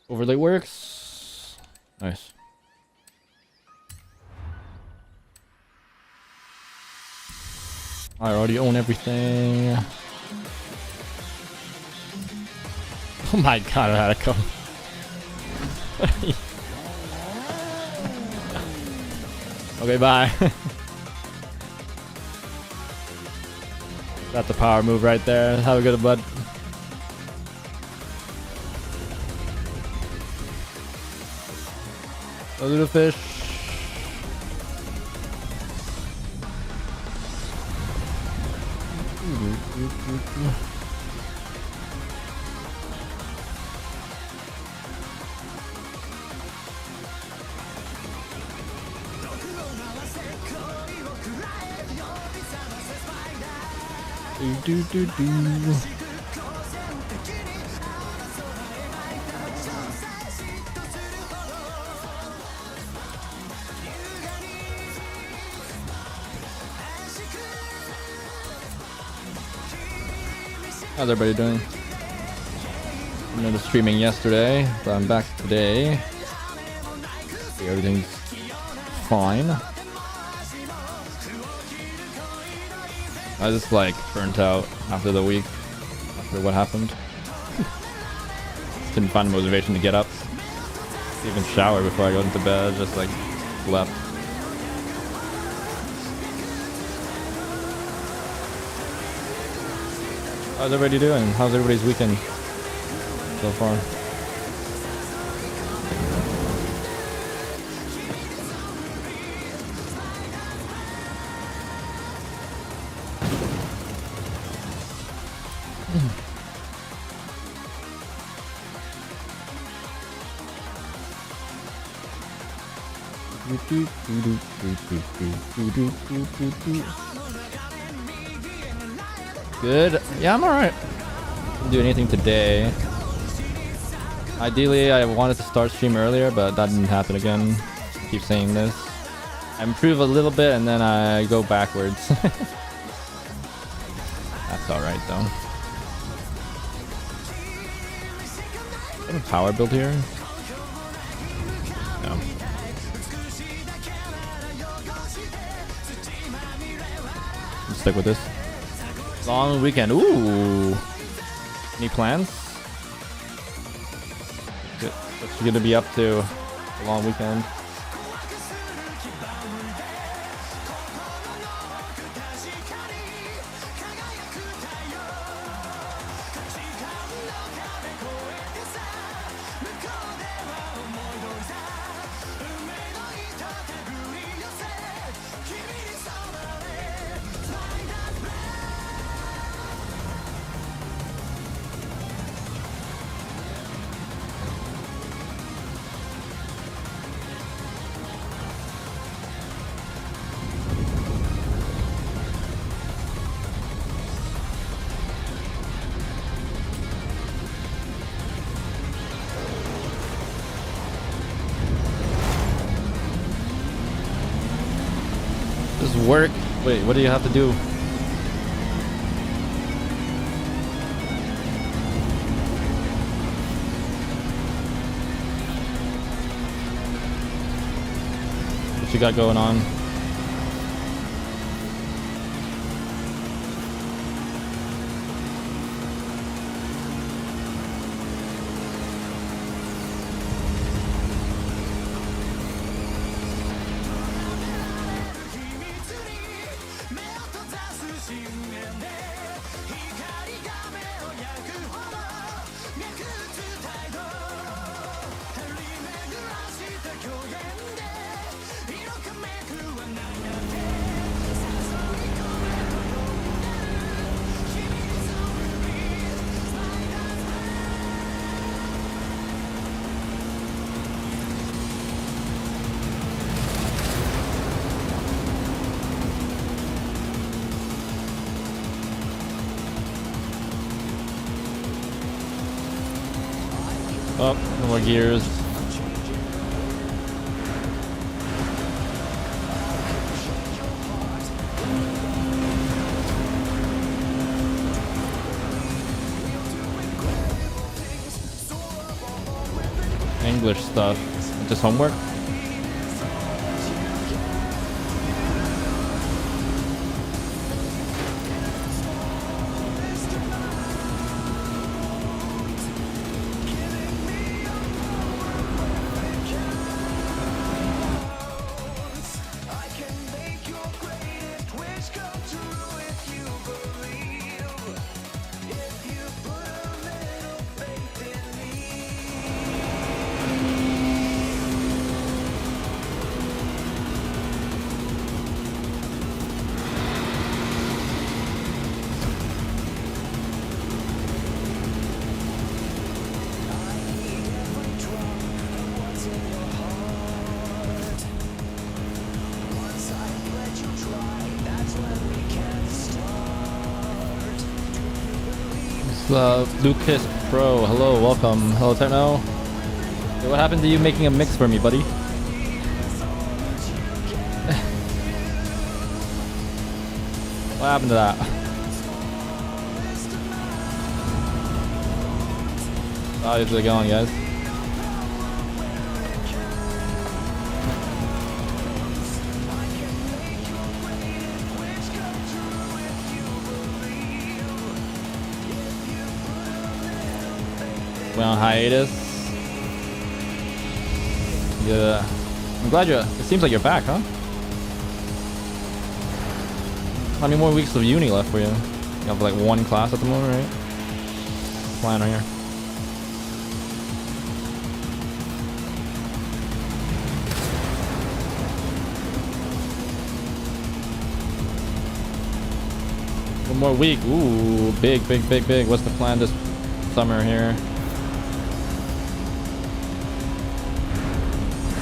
Overlay works. Nice. I already own everything. Oh my god, I had to come. Okay, bye. That's a power move right there. Have a good bud. A little fish. Do. How's everybody doing? I know the streaming yesterday, but I'm back today. Everything's fine. I just like burnt out after the week, after what happened. Didn't find the motivation to get up, even shower before I got into bed. Just like slept. How's everybody doing? How's everybody's weekend so far? Good. Yeah, I'm alright. Didn't do anything today. Ideally, I wanted to start stream earlier, but that didn't happen again. I keep saying this. I improve a little bit and then I go backwards. That's alright though. Any power build here? No. Let's stick with this. Long weekend. Ooh. Any plans? What's you gonna be up to a long weekend? Work. Wait, what do you have to do? What you got going on? Oh, no more gears. English stuff. Just homework. Lucas Pro, hello, welcome. Hello, Techno. Hey, what happened to you making a mix for me, buddy? What happened to that? How's it going, guys? Went on hiatus. Yeah, I'm glad you're. It seems like you're back, huh? How many more weeks of uni left for you? You have like one class at the moment, right? Plan right here. One more week. Ooh, big. What's the plan this summer here?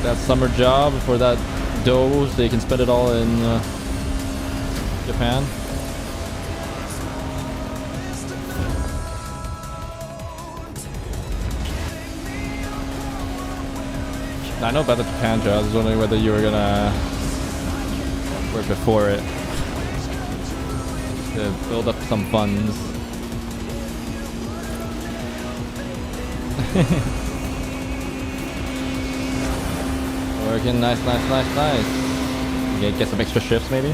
That summer job for that dough so you can spend it all in Japan. I know about the Japan job. I was wondering whether you were gonna work before it to build up some funds. Working, nice. Get some extra shifts maybe.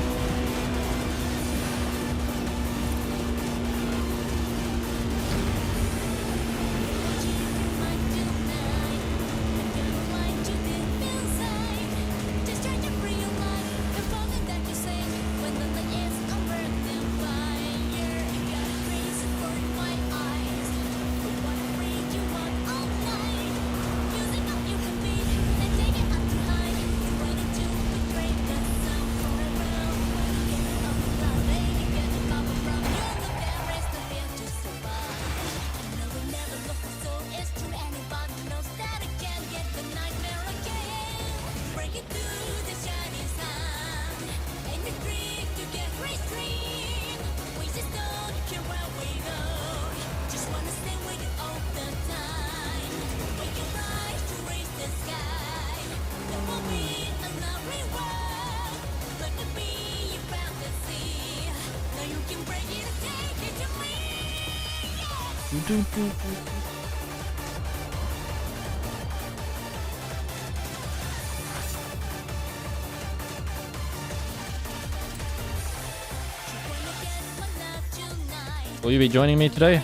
Will you be joining me today?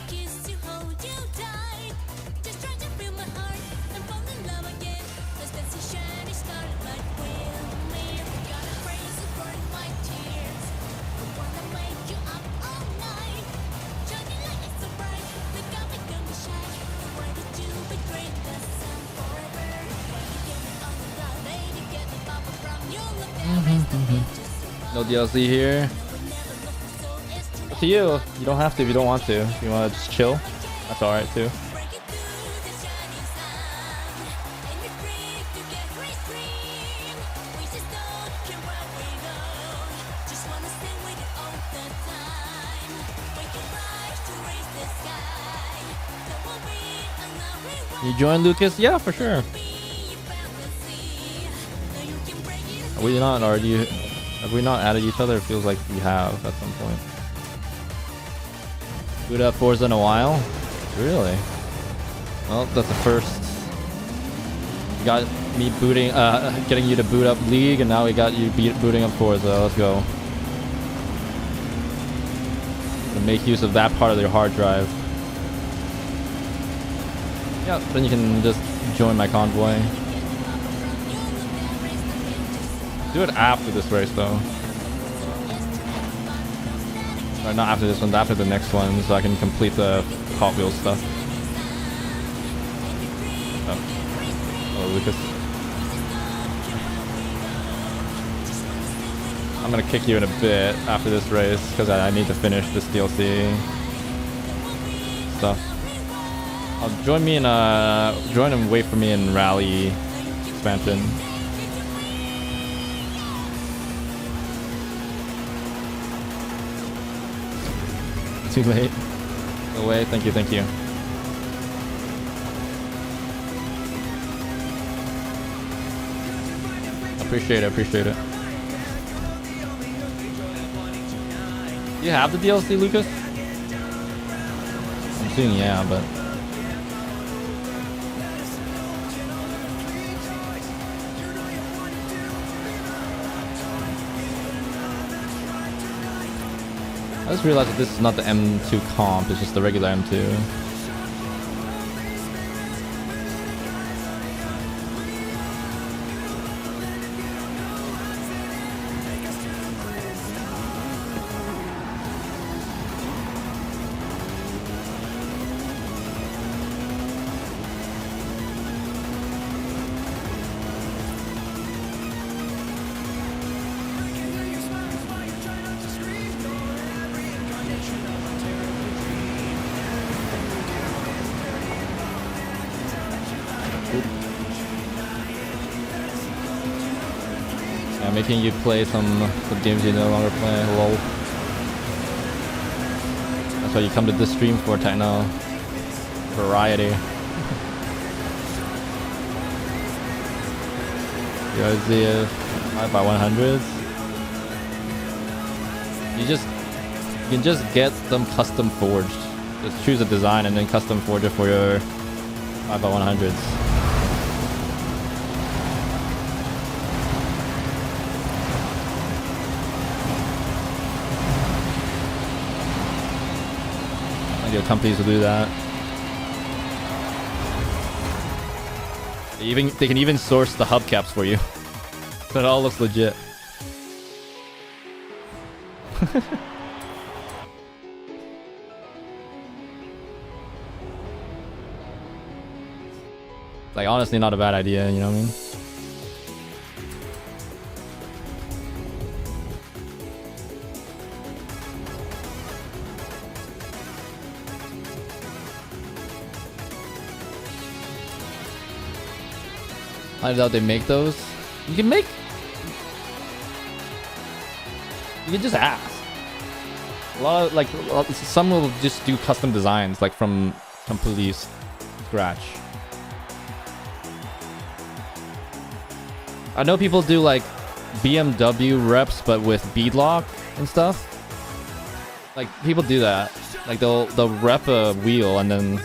No DLC here. Up to you. You don't have to if you don't want to. If you want to just chill, that's alright too. You join, Lucas? Yeah, for sure. Are we not, or do you, have we not added each other? It feels like we have at some point. Boot up Forza in a while? Really? Well, that's the first got me booting, getting you to boot up League, and now we got you booting up Forza. Let's go. And make use of that part of your hard drive. Yeah, then you can just join my convoy. Do it after this race, though. Or not after this one, after the next one, so I can complete the Hot Wheels stuff. Oh, Lucas. I'm gonna kick you in a bit after this race because I need to finish this DLC stuff. Join me in join and wait for me in Rally expansion. Too late. Go away. Thank you. Thank you. Appreciate it. Appreciate it. You have the DLC, Lucas? I'm assuming yeah, but. I just realized that this is not the M2 comp, it's just the regular M2. Making you play some games you no longer play. Lol. That's what you come to this stream for, Techno. Variety. You guys the 5x100s. You can just get them custom forged. Just choose a design and then custom forge it for your 5x100s. Companies will do that. They can even source the hubcaps for you. So it all looks legit. Like honestly not a bad idea, you know what I mean? I doubt they make those. You can just ask. A lot of some will just do custom designs like from completely scratch. I know people do like BMW reps but with beadlock and stuff. Like people do that. Like they'll rep a wheel and then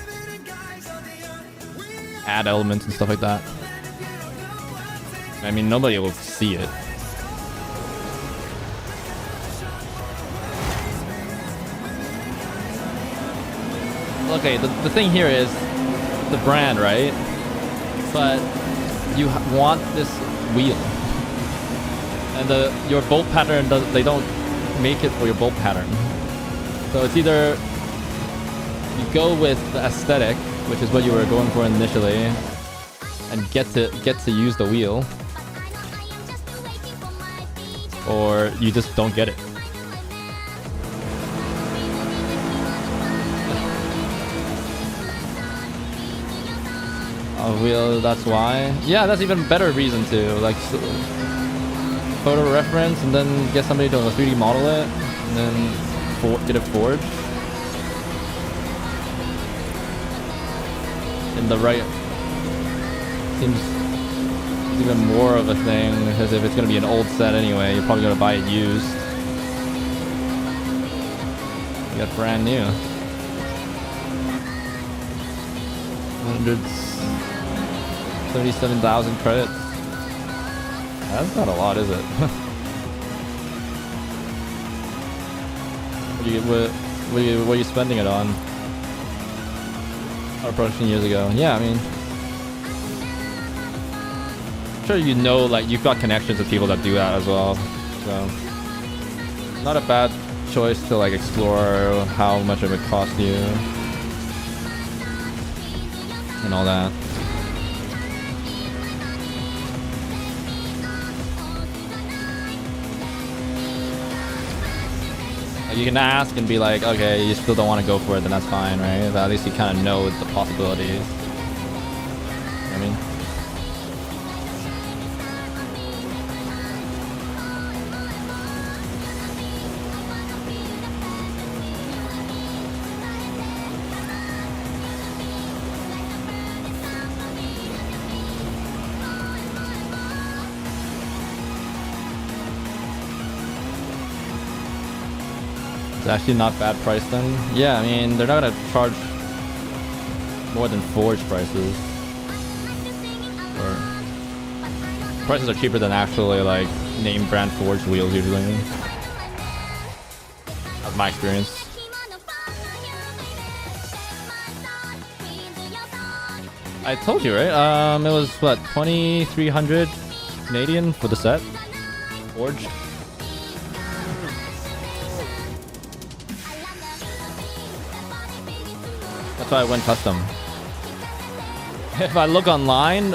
add elements and stuff like that. I mean, nobody will see it. Okay, the thing here is the brand, right? But you want this wheel. And your bolt pattern, they don't make it for your bolt pattern. So it's either you go with the aesthetic, which is what you were going for initially, and get to use the wheel, or you just don't get it. A wheel, that's why. Yeah, that's even better reason to like photo reference and then get somebody to 3D model it and then get it forged in the right. Seems even more of a thing because if it's going to be an old set anyway, you're probably going to buy it used. You got brand new. Hundreds. 77,000 credits. That's not a lot, is it? What are you spending it on? Our production years ago. Yeah, I mean, I'm sure you know, like, you've got connections with people that do that as well. So, not a bad choice to, like, explore how much it would cost you and all that. Like, you can ask and be like, okay, you still don't want to go for it, then that's fine, right? But at least you kind of know the possibilities. You know what I mean? It's actually not bad price then. Yeah, I mean, they're not gonna charge more than Forge prices. Or prices are cheaper than actually like name brand Forge wheels usually. That's my experience. I told you, right? It was what, 2,300 Canadian for the set? Forged. That's why I went custom. If I look online,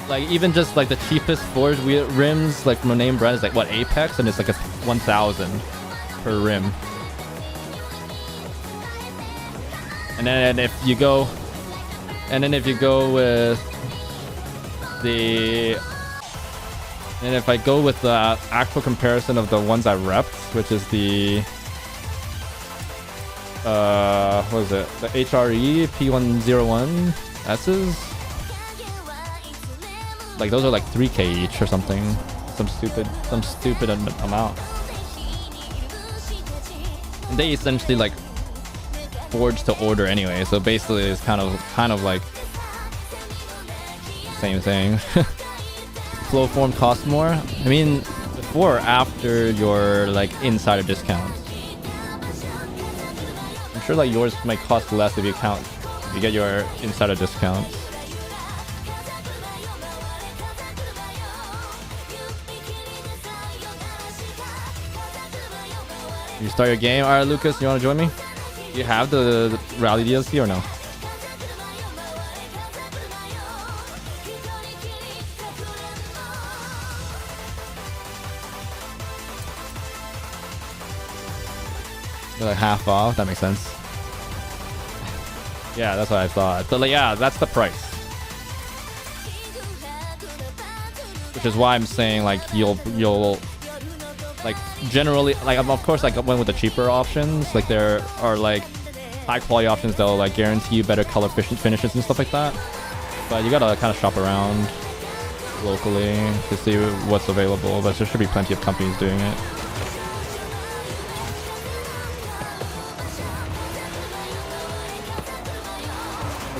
like even just like the cheapest Forged wheel rims, like from a name brand, is like what, Apex, and it's like a 1,000 per rim. And then if you go with the, and if I go with the actual comparison of the ones I repped, which is the what is it? The HRE P101 S's. Like those are like 3K each or something. Some stupid amount. And they essentially like forged to order anyway, so basically it's kind of like same thing. Flow form costs more. I mean, before or after your like insider discounts. I'm sure like yours might cost less if you get your insider discounts. You start your game. Alright, Lucas, you wanna join me? Do you have the rally DLC or no? They're like half off. That makes sense. Yeah, that's what I thought. But like, yeah, that's the price. Which is why I'm saying like you'll like generally like of course like I went with the cheaper options. Like there are like high quality options that'll like guarantee you better color finishes and stuff like that. But you gotta kind of shop around locally to see what's available. But there should be plenty of companies doing it.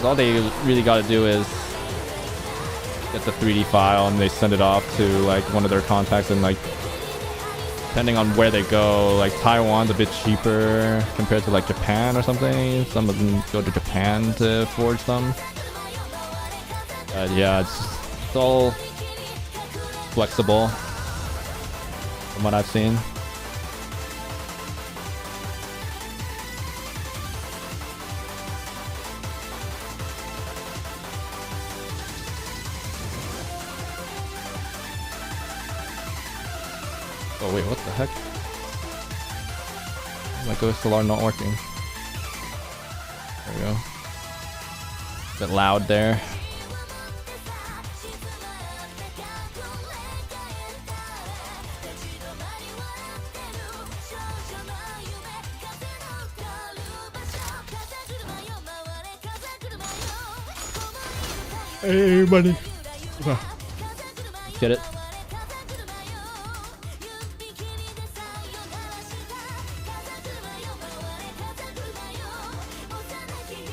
All they really got to do is get the 3D file and they send it off to like one of their contacts, and like depending on where they go, like Taiwan's a bit cheaper compared to like Japan or something. Some of them go to Japan to forge them. Yeah, it's all flexible from what I've seen. Oh wait, what the heck? My ghost alarm not working. There we go. A bit loud there. Hey buddy. Get it?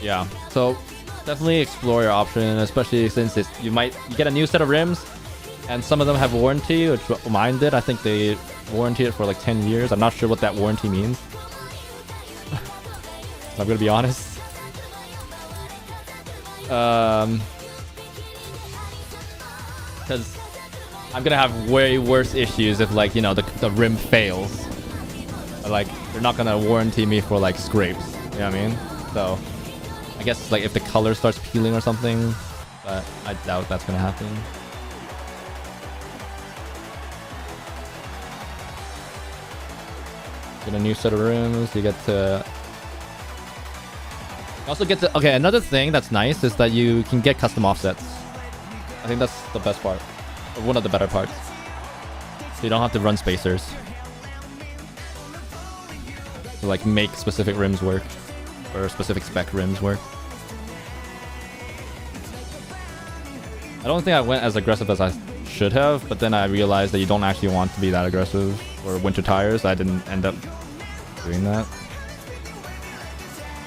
Yeah, so definitely explore your option, especially since you get a new set of rims, and some of them have warranty, which mine did. I think they warranty it for like 10 years. I'm not sure what that warranty means. I'm gonna be honest. Because I'm gonna have way worse issues if, like, you know, the rim fails. But, like, they're not gonna warranty me for like scrapes. You know what I mean? So I guess like if the color starts peeling or something, but I doubt that's gonna happen. Get a new set of rims. You get to also get to. Okay, another thing that's nice is that you can get custom offsets. I think that's the best part, or one of the better parts. So you don't have to run spacers to like make specific rims work, or specific spec rims work. I don't think I went as aggressive as I should have, but then I realized that you don't actually want to be that aggressive for winter tires. I didn't end up doing that.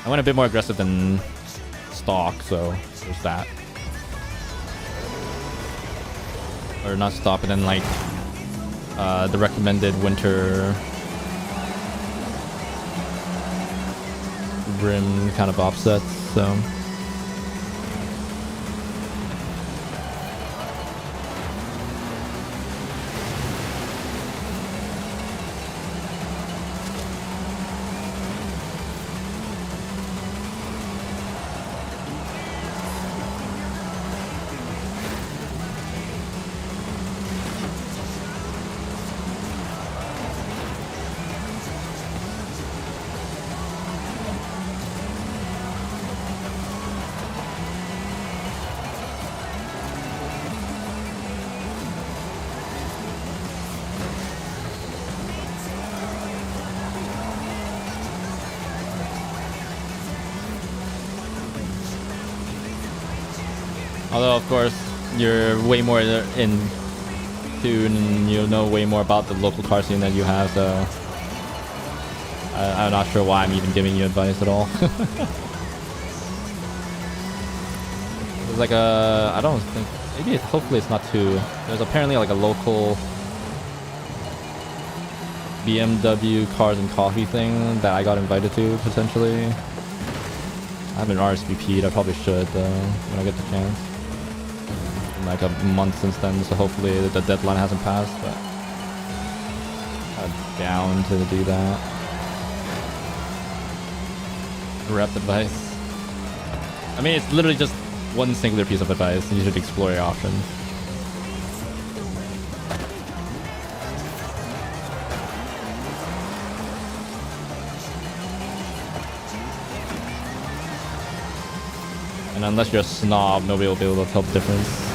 I went a bit more aggressive than stock, so there's that. Or not stock, but then like the recommended winter rim kind of offsets, so. Although, of course, you're way more in tune and you'll know way more about the local car scene than you have, so I'm not sure why I'm even giving you advice at all. There's like I don't think, hopefully it's not too, there's apparently like a local BMW cars and coffee thing that I got invited to, potentially. I haven't RSVP'd, I probably should though, when I get the chance. Like a month since then, so hopefully the deadline hasn't passed, but I'm down to do that. Rep advice. I mean, it's literally just one singular piece of advice. You should explore your options. And unless you're a snob, nobody will be able to tell the difference.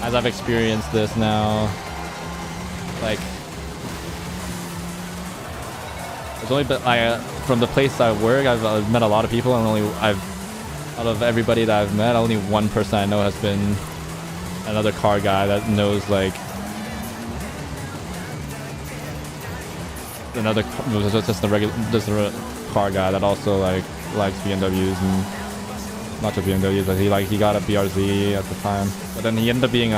As I've experienced this now, like, it's only been from the place I work, I've met a lot of people, and out of everybody that I've met, only one person I know has been another car guy that knows like just a car guy that also like likes BMWs and. Not just BMW, but he got a BRZ at the time. But then he ended up being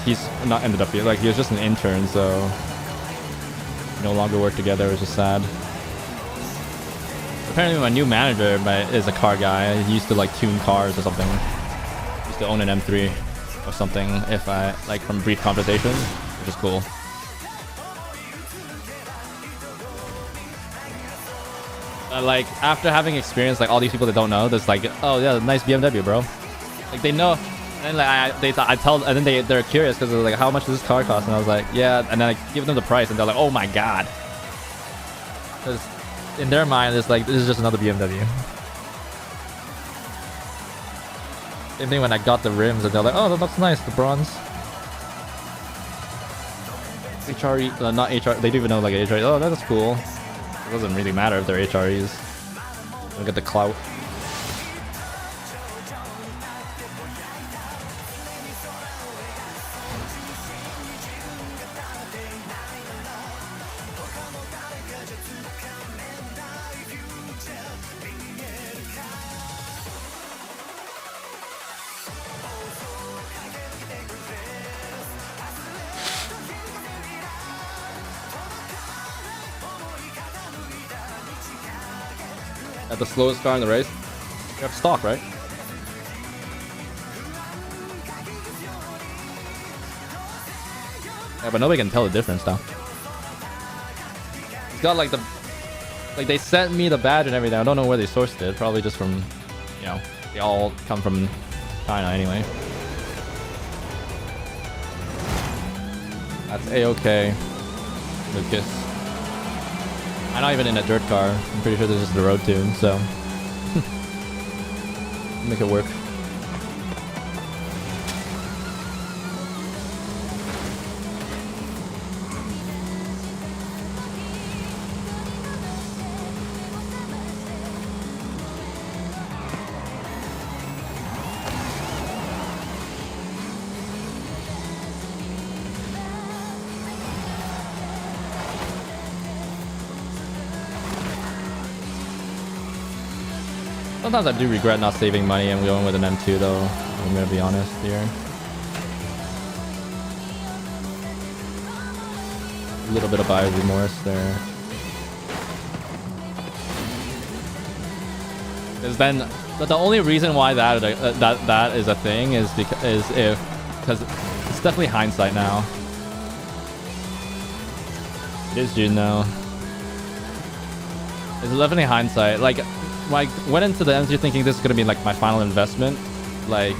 he's not ended up being, like, he was just an intern, so we no longer work together, which is sad. Apparently my new manager is a car guy. He used to like tune cars or something. He used to own an M3 or something, if I like, from brief conversation, which is cool. Like, after having experienced like all these people that don't know, there's like, oh yeah, nice BMW, bro. Like, they know, and then they're curious because they're like, how much does this car cost? And I was like, yeah, and then I give them the price, and they're like, oh my god, because in their mind it's like, this is just another BMW. Same thing when I got the rims, and they're like, oh, that looks nice, the bronze. HRE, not HR. They do even know like HRE. Oh, that's cool. It doesn't really matter if they're HREs. They'll get the clout. At the slowest car in the race. You have stock, right? Yeah, but nobody can tell the difference now. It's got like the... Like they sent me the badge and everything. I don't know where they sourced it. Probably just from, you know, they all come from China anyway. That's A-okay. Lucas. I'm not even in a dirt car. I'm pretty sure this is the road tune, so... Make it work. Sometimes I do regret not saving money and going with an M2 though. I'm gonna be honest here. A little bit of buyer's remorse there. Because then the only reason why that is a thing is because it's definitely hindsight now. It is June though. It's definitely hindsight. Like I went into the M2 thinking this is gonna be like my final investment, like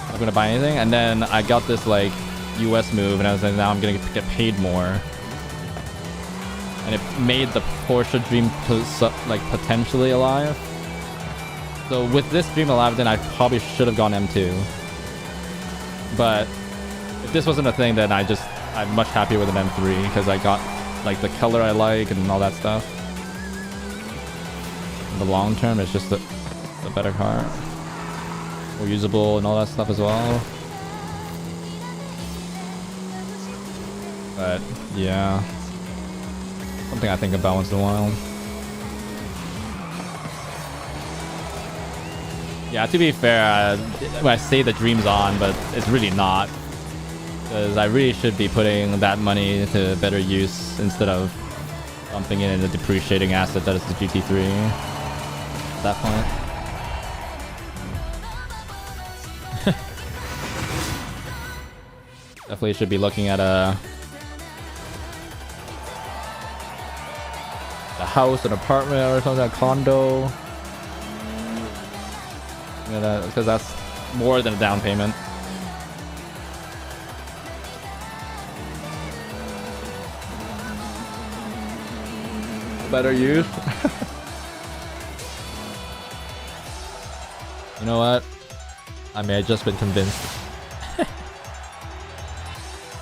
I'm gonna buy anything, and then I got this like US move, and I was like, now I'm gonna get paid more, and it made the Porsche dream like potentially alive. So with this dream alive, then I probably should have gone M2. But if this wasn't a thing, then I'm much happier with an M3 because I got like the color I like and all that stuff. In the long term, it's just a better car, more usable and all that stuff as well. But yeah, something I think about once in a while. Yeah, to be fair, when I say the dream's on, but it's really not, because I really should be putting that money to better use instead of dumping it in a depreciating asset that is the GT3. At that point. Definitely should be looking at a house, an apartment or something, a condo. Because that's more than a down payment. Better use. You know what? I may have just been convinced.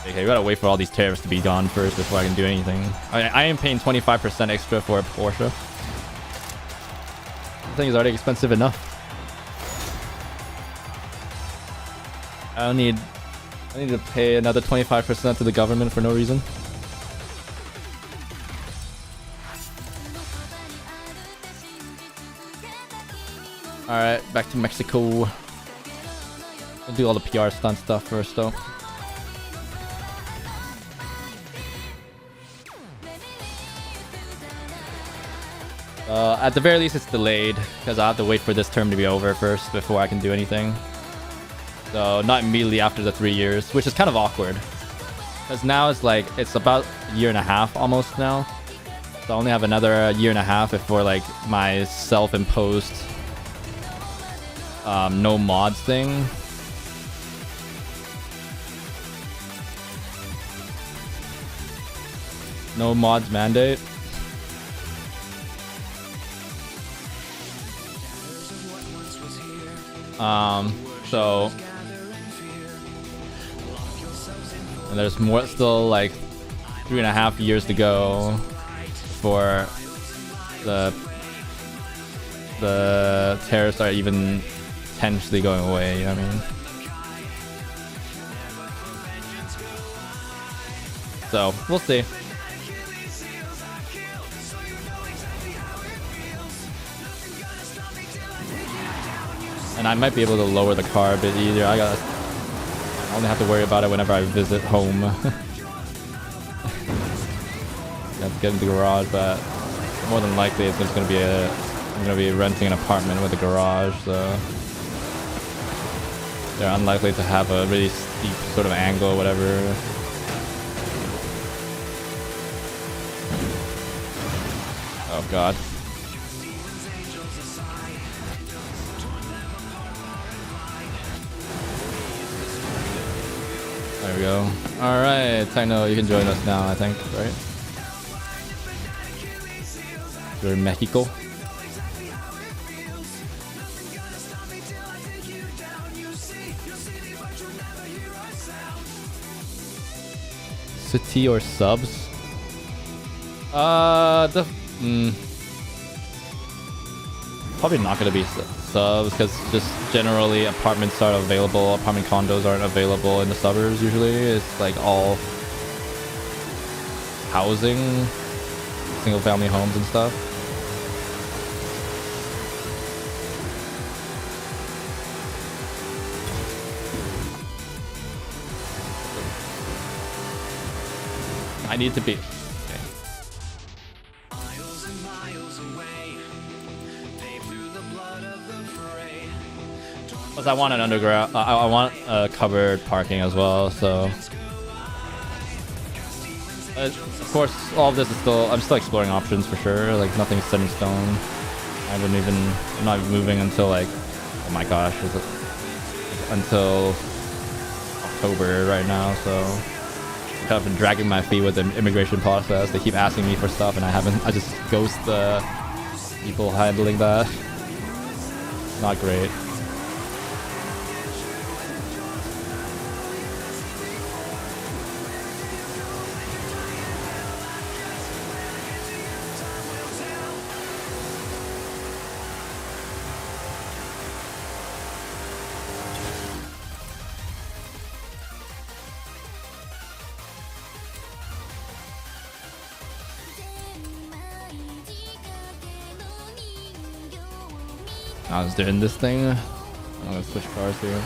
Okay, we gotta wait for all these tariffs to be gone first before I can do anything. I am paying 25% extra for a Porsche. The thing is already expensive enough. I don't need to pay another 25% to the government for no reason. Alright, back to Mexico. We'll do all the PR stunt stuff first though. At the very least it's delayed, because I have to wait for this term to be over first before I can do anything. So not immediately after the 3 years, which is kind of awkward. Because now it's like, it's about a year and a half almost now. So I only have another year and a half before like my self-imposed no mods thing. No mods mandate. So and there's more, still like 3.5 years to go before the tariffs are even potentially going away, you know what I mean? So we'll see. And I might be able to lower the car a bit easier. I only have to worry about it whenever I visit home. I have to get into the garage, but more than likely it's just going to be I'm gonna be renting an apartment with a garage, so they're unlikely to have a really steep sort of angle or whatever. Oh god. There we go. Alright, Techno, you can join us now, I think, right? You're in Mexico. City or subs? Probably not gonna be subs because just generally apartments aren't available. Apartment condos aren't available in the suburbs usually. It's like all housing, single family homes and stuff. I need to be. I want an underground. I want covered parking as well. So, of course, all of this is still. I'm still exploring options for sure. Like nothing's set in stone. I'm not even moving until like, oh my gosh, is it until October right now? So, I've been dragging my feet with the immigration process. They keep asking me for stuff, and I just ghost the people handling that. Not great. I was doing this thing. I'm gonna switch cars here.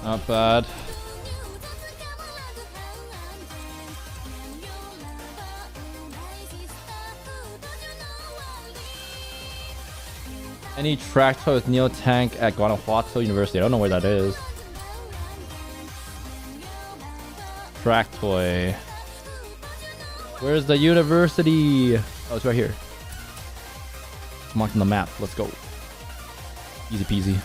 Not bad. Any tractor with Neo Tank at Guanajuato University? I don't know where that is. Tractoy. Where's the university? Oh, it's right here. It's marked on the map. Let's go. Easy peasy.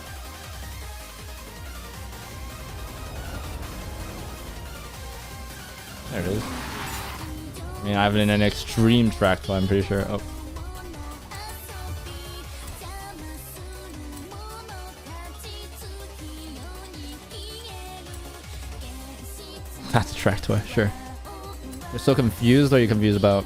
There it is. I mean, I have an extreme tractor, I'm pretty sure. Oh. That's a tractor, sure. You're so confused, or are you confused about?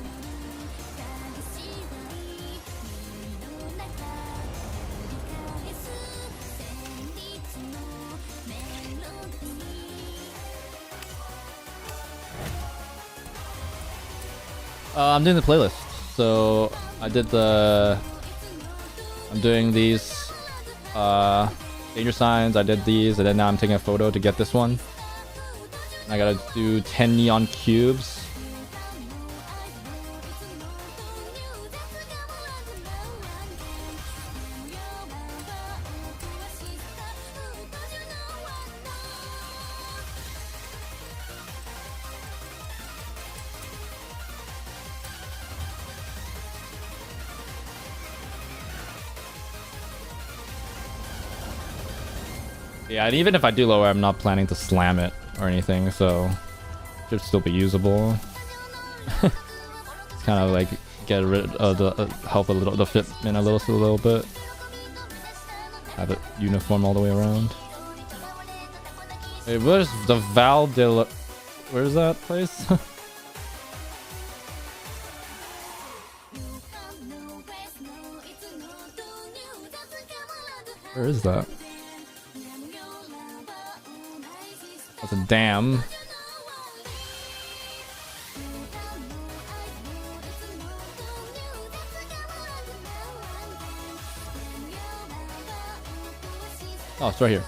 I'm doing the playlist. So I did the. I'm doing these danger signs. I did these, and then now I'm taking a photo to get this one. I gotta do 10 neon cubes. Yeah, and even if I do lower, I'm not planning to slam it or anything, so it should still be usable. It's kind of like get rid of the help a little, the fitment a little bit. Have it uniform all the way around. Hey, where's the Val de la... Where's that place? Where is that? That's a dam. Oh, it's right here.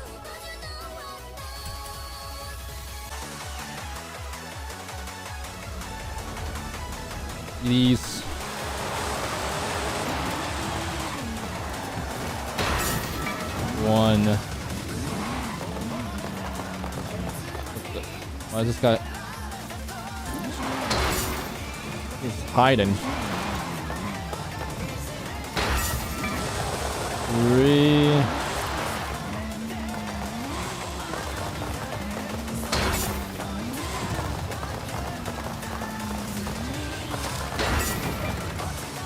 These. One. Why is this guy? He's hiding. 3.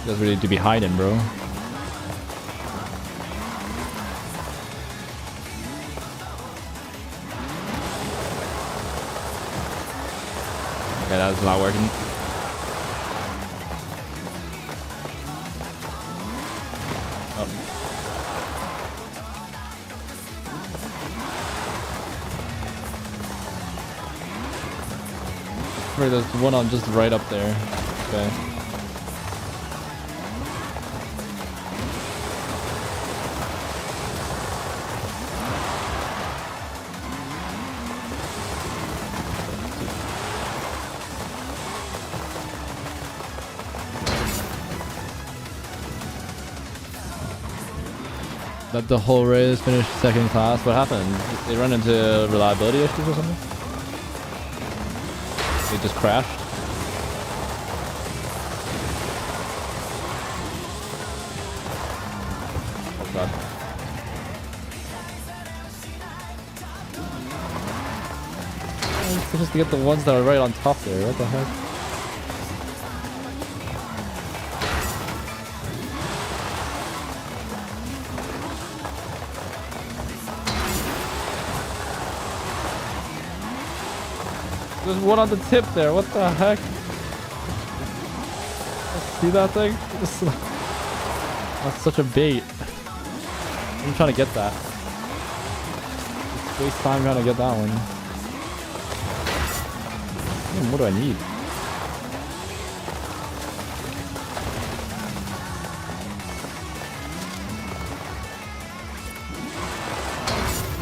You guys really need to be hiding, bro. Okay, that's not working. Oh. Wait, there's one on just right up there. Okay. That the whole race finished second class. What happened? They run into reliability issues or something? They just crashed? Oh god. I'm supposed to get the ones that are right on top there. What the heck? There's one on the tip there. What the heck? See that thing? That's such a bait. I'm trying to get that. Just waste time trying to get that one. What do I need?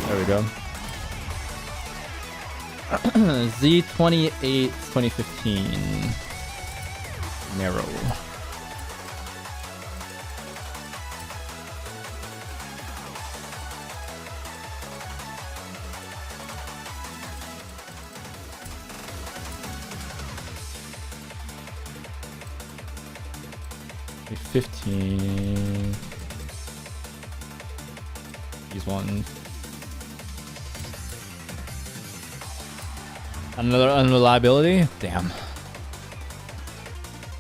There we go. Z28 2015 narrow. Maybe 15. These ones. Another unreliability? Damn.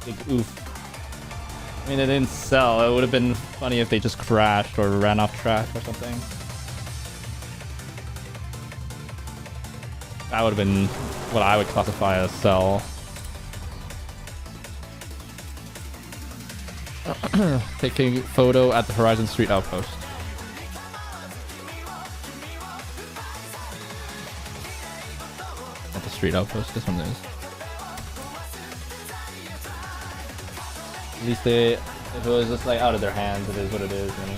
Big oof. I mean, they didn't sell. It would have been funny if they just crashed or ran off track or something. That would have been what I would classify as sell. Taking photo at the Horizon Street outpost. Street outpost, this one is. At least they, if it was just like out of their hands, it is what it is, you know?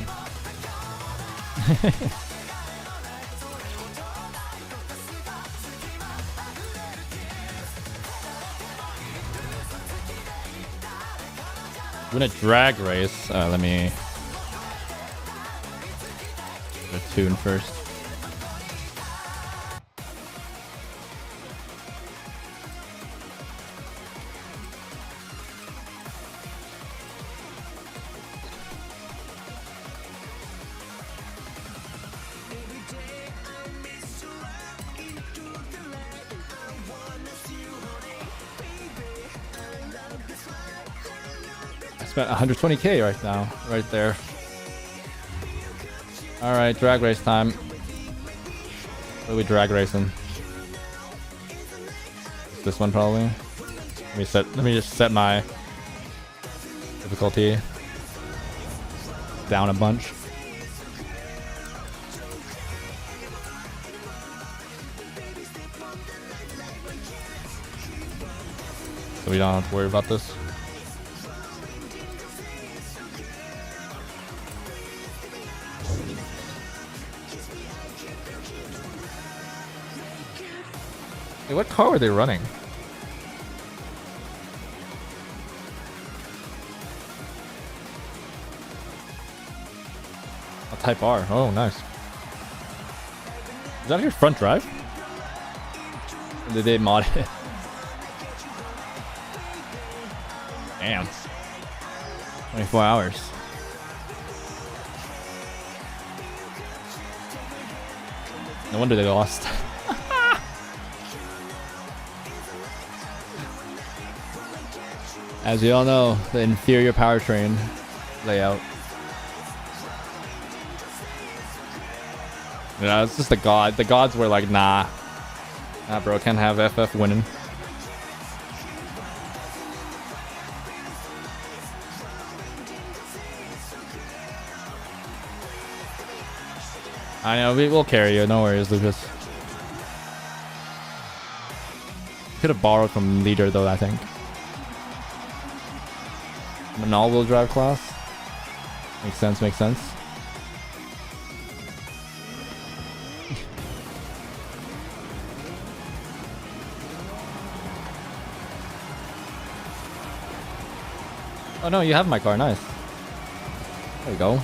Win a drag race. Let me get a tune first. Spent 120k right now, right there. All right, drag race time. What are we drag racing? This one probably. Let me just set my difficulty down a bunch. we don't have to worry about this. Hey, what car were they running? A Type R. Oh, nice. Is that your front drive? Or did they mod it? Damn. 24 hours. No wonder they lost. As you all know, the inferior powertrain layout. Yeah, it's just the god. The gods were like, nah. Nah, bro, can't have FF winning. I know, we'll carry you. No worries, Lucas. Could have borrowed from leader though, I think. An all-wheel drive class. Makes sense, makes sense. Oh no, you have my car, nice. There we go.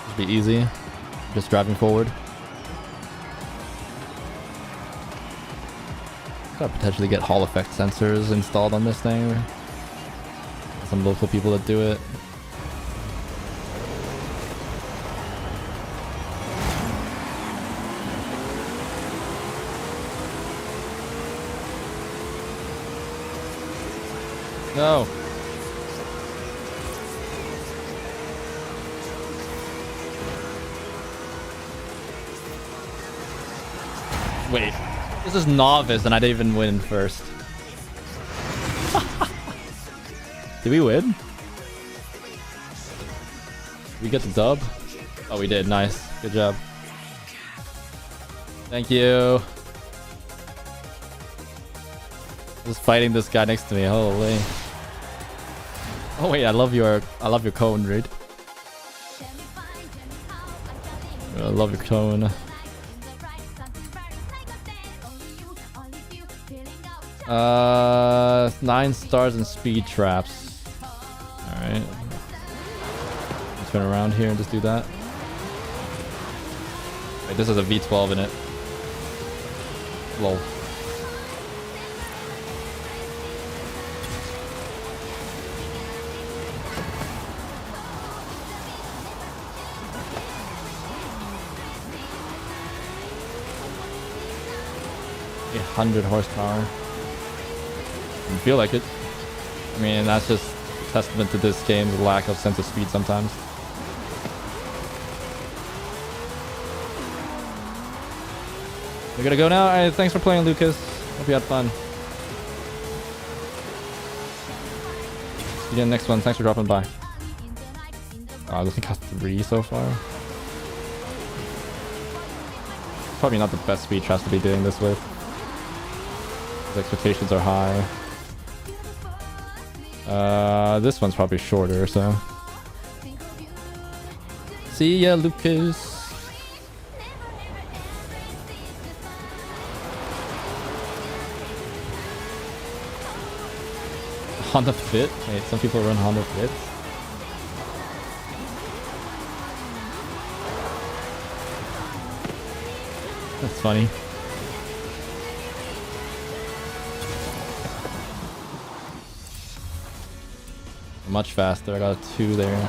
Should be easy. Just driving forward. Gotta potentially get Hall effect sensors installed on this thing. Some local people that do it. No. Wait. This is novice and I didn't even win first. Did we win? We get the dub? Oh, we did. Nice. Good job. Thank you. Just fighting this guy next to me. Holy. Oh wait, I love your cone, dude. I love your cone. 9 stars and speed traps. Alright. Turn around here and just do that. Wait, this has a V12 in it. Lol. A 100 horsepower. I feel like it. I mean, that's just a testament to this game's lack of sense of speed sometimes. We're gonna go now. Alright, thanks for playing, Lucas. Hope you had fun. See you in the next one. Thanks for dropping by. Oh, I think I got 3 so far. Probably not the best speed traps to be doing this with. His expectations are high. This one's probably shorter, so. See ya, Lucas. Honda Fit? Wait, some people run Honda Fits. That's funny. Much faster. I got a 2 there.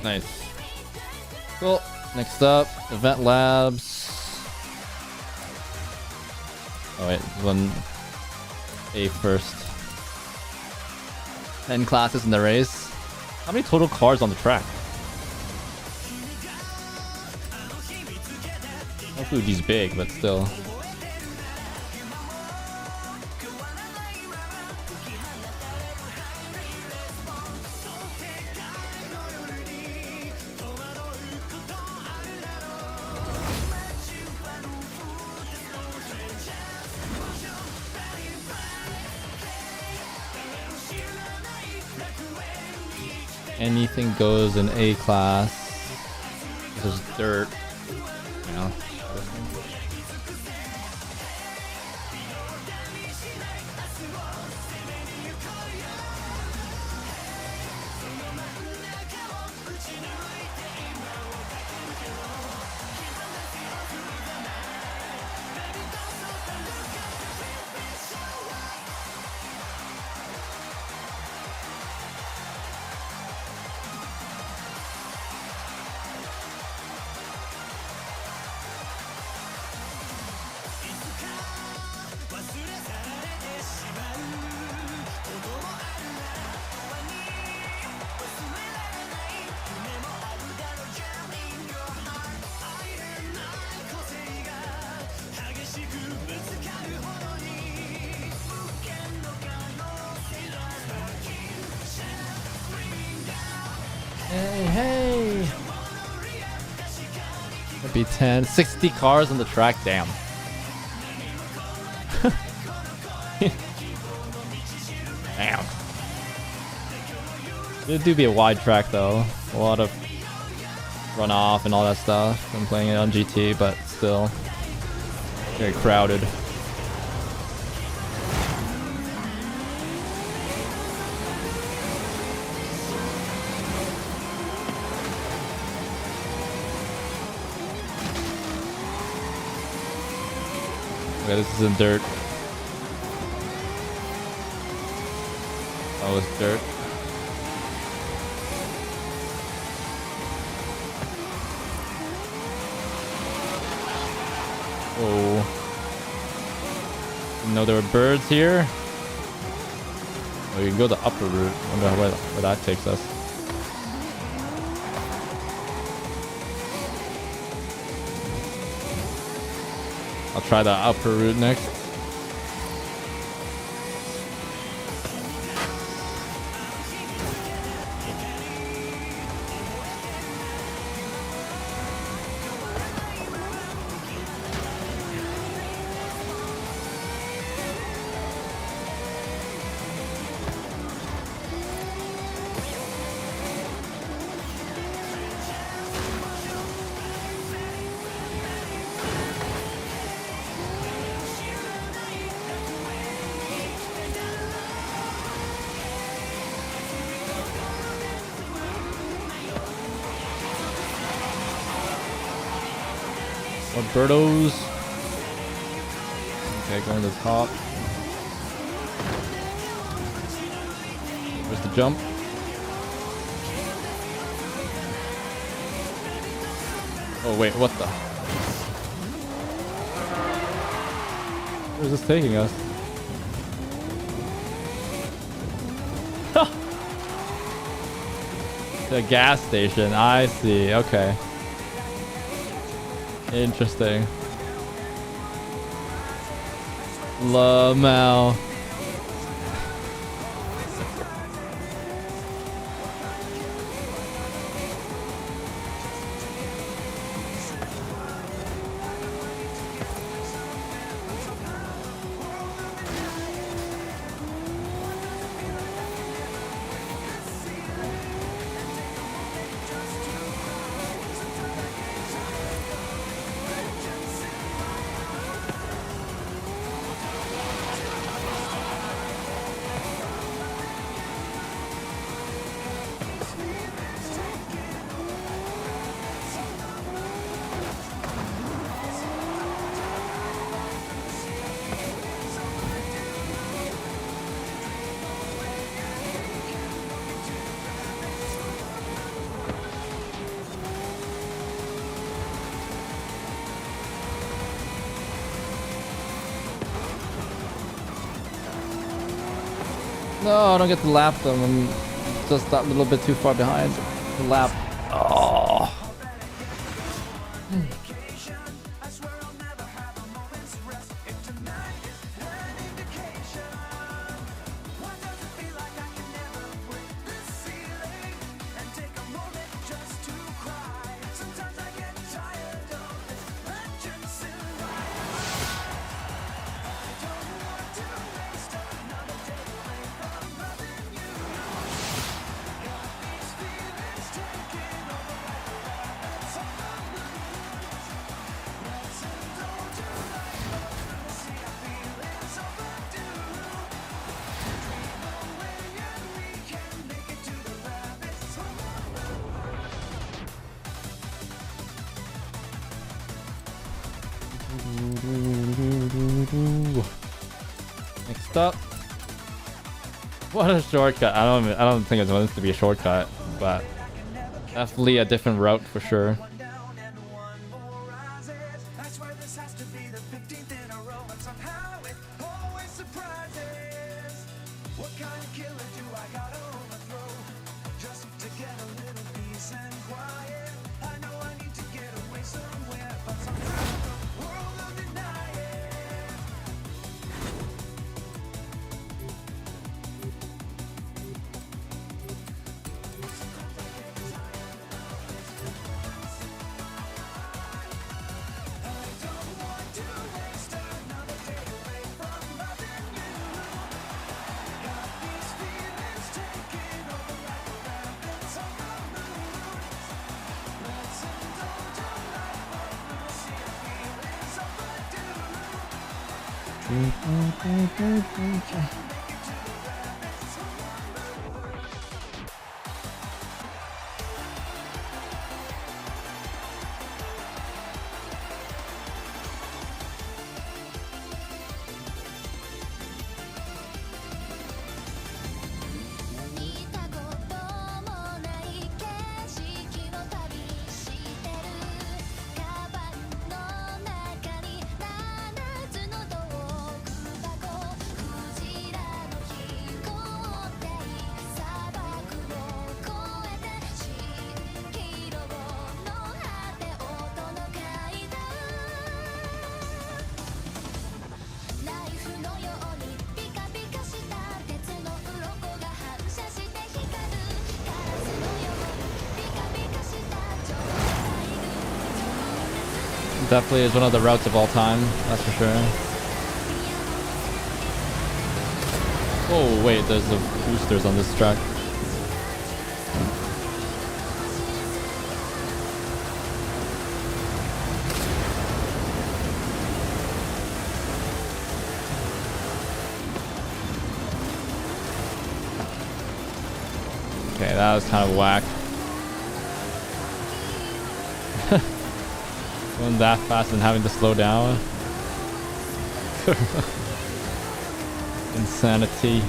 Nice. Cool. Next up, Event Labs. Oh wait, one A first. 10 classes in the race. How many total cars on the track? Fuji's big, but still. Anything goes in A class. This is dirt. You know. Hey, hey! It'd be 10, 60 cars on the track, damn. Damn. It do be a wide track though. A lot of runoff and all that stuff. I'm playing it on GT, but still very crowded. Okay, this is in dirt. Oh, it's dirt. Oh. Didn't know there were birds here. Oh, you can go the upper route. I wonder where that takes us. I'll try the upper route next. More birdos. Okay, going to the top. Where's the jump? Oh wait, what the? Where's this taking us? The gas station, I see, okay. Interesting. Lamau. No, I don't get to lap them. I'm just that little bit too far behind the lap. Oh. Next up. What a shortcut. I don't think it's meant to be a shortcut, but definitely a different route for sure. Definitely is one of the routes of all time, that's for sure. Oh wait, there's the boosters on this track. Okay, that was kind of whack. Going that fast and having to slow down. Insanity.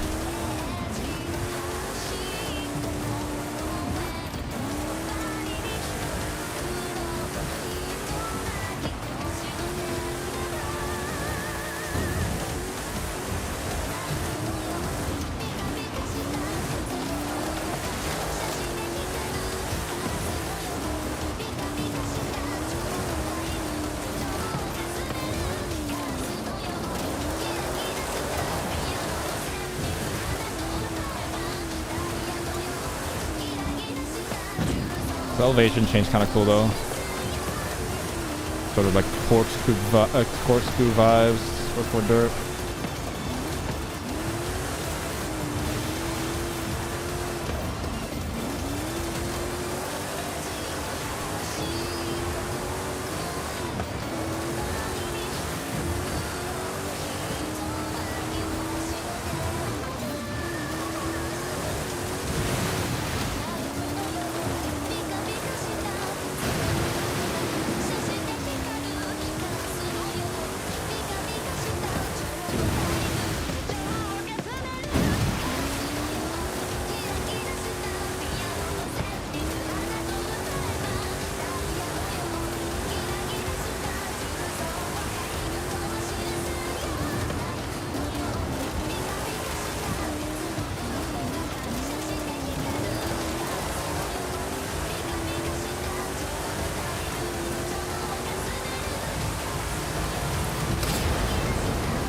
The elevation change kind of cool though. Sort of like corkscrew vibes for dirt.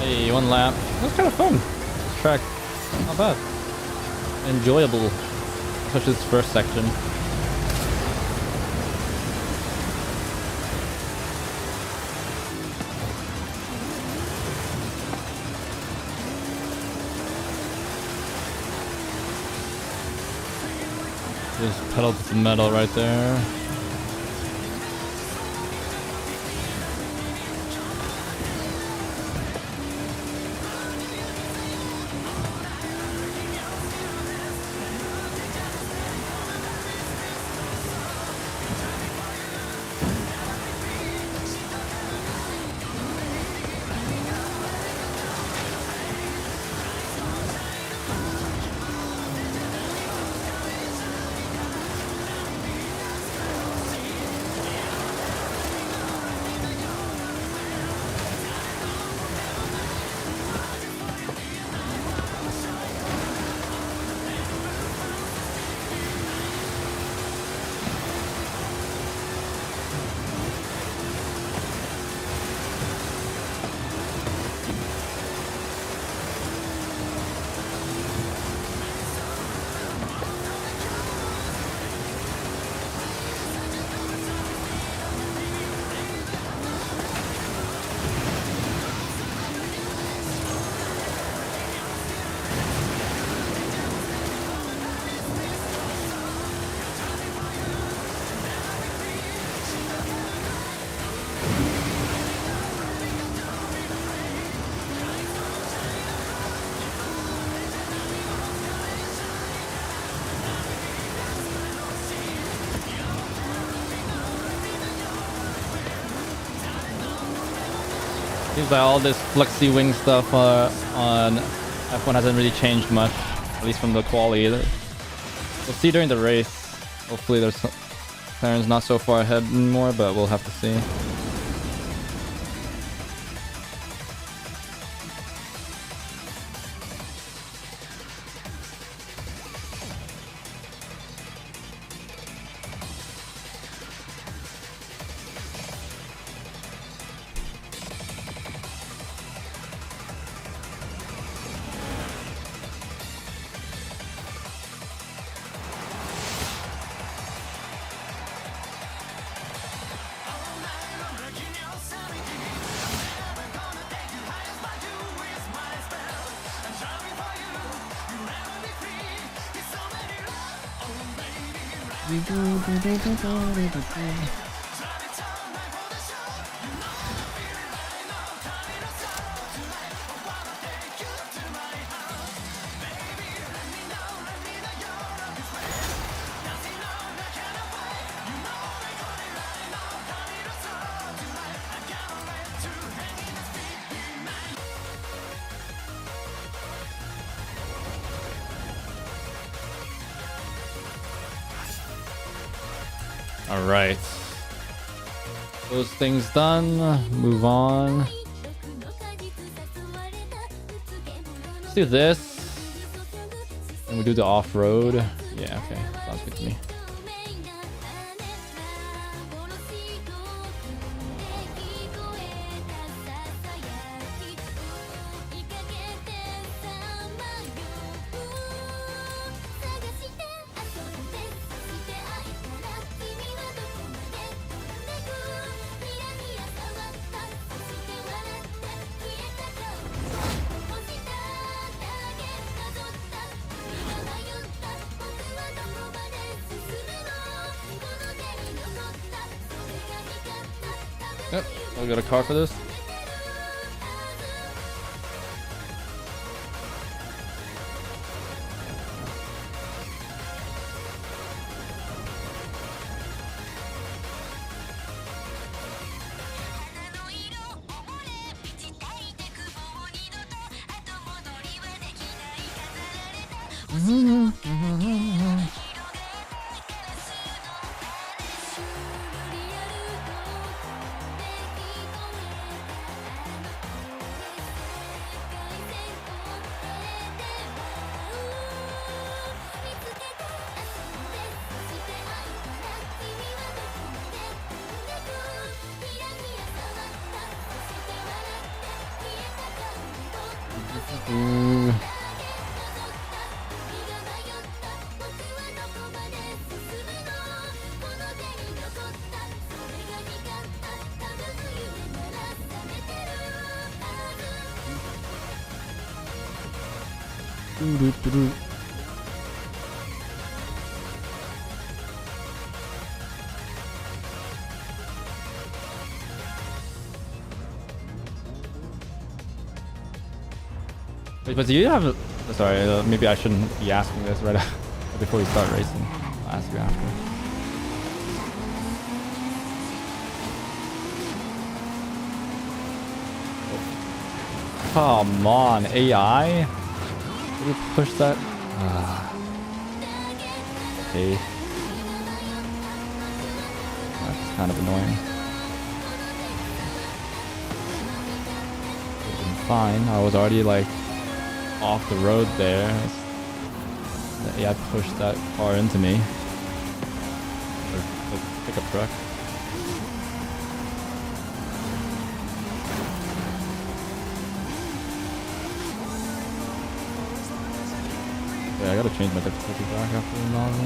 Hey, one lap. That was kind of fun. This track, not bad. Enjoyable, especially this first section. Just pedal to the metal right there. Seems like all this flexi wing stuff on F1 hasn't really changed much, at least from the quali. We'll see during the race. Hopefully there's McLaren's not so far ahead anymore, but we'll have to see. All right, those things done. Move on. Let's do this, and we do the off-road. Yeah, okay, sounds good to me. Yep, I'll get a car for this. Ooh. Wait, but do you have? Sorry, maybe I shouldn't be asking this right before we start racing. I'll ask you after. Come on, AI. Did you push that? Okay. That's kind of annoying. Would've been fine. I was already like off the road there. The AI pushed that car into me. Or pickup truck. Yeah, I gotta change my difficulty back after the novel.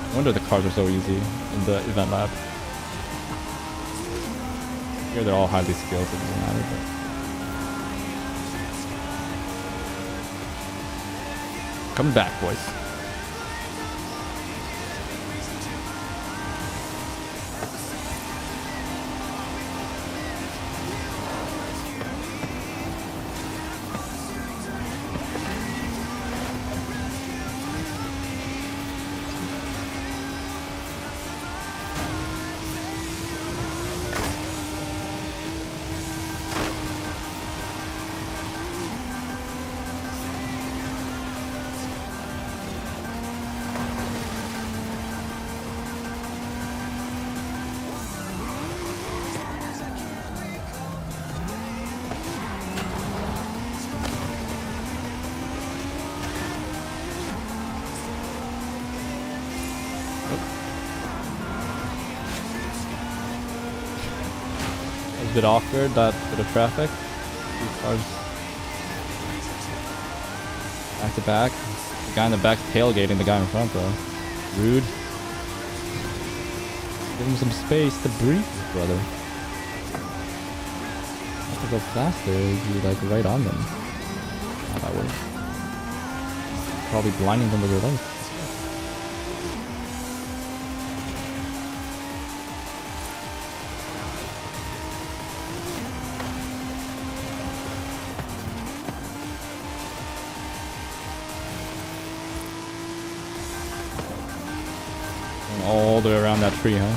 No wonder the cars are so easy in the event lab. Here they're all highly skilled, so it doesn't matter, but... Coming back, boys. A bit awkward, that bit of traffic. Two cars back to back. The guy in the back tailgating the guy in front though. Rude. Give him some space to breathe, brother. I have to go faster if you like right on them. How that works. Probably blinding them with your lights. All the way around that tree, huh?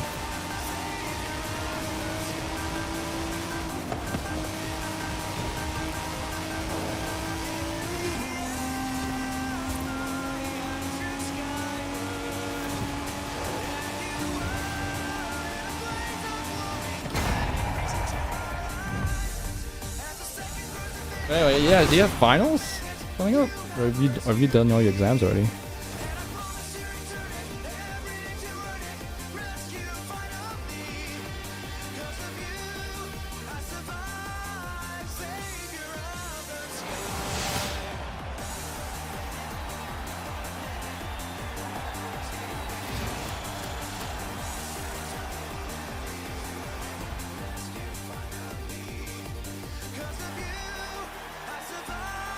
Anyway, yeah, do you have finals coming up? Or have you done all your exams already?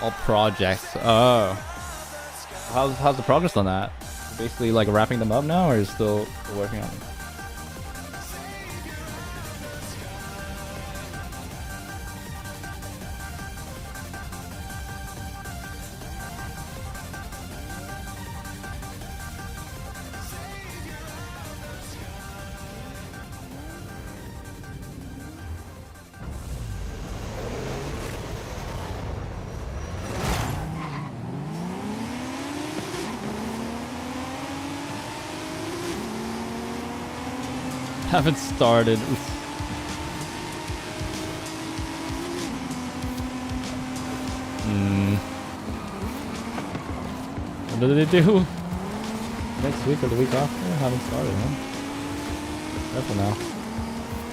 All projects. Oh. How's the progress on that? Basically like wrapping them up now, or is still working on them? Haven't started. What did they do? Next week or the week after? Haven't started, huh? Careful now.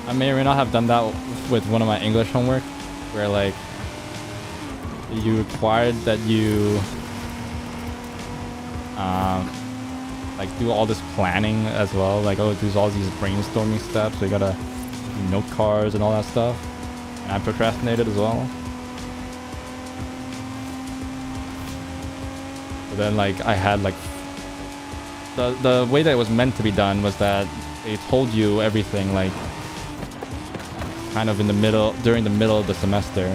I may or may not have done that with one of my English homework, where like you required that you like do all this planning as well. Like, oh, there's all these brainstorming steps. So you gotta do note cards and all that stuff. And I procrastinated as well. But then like I had like the way that it was meant to be done was that they told you everything like kind of in the middle, during the middle of the semester.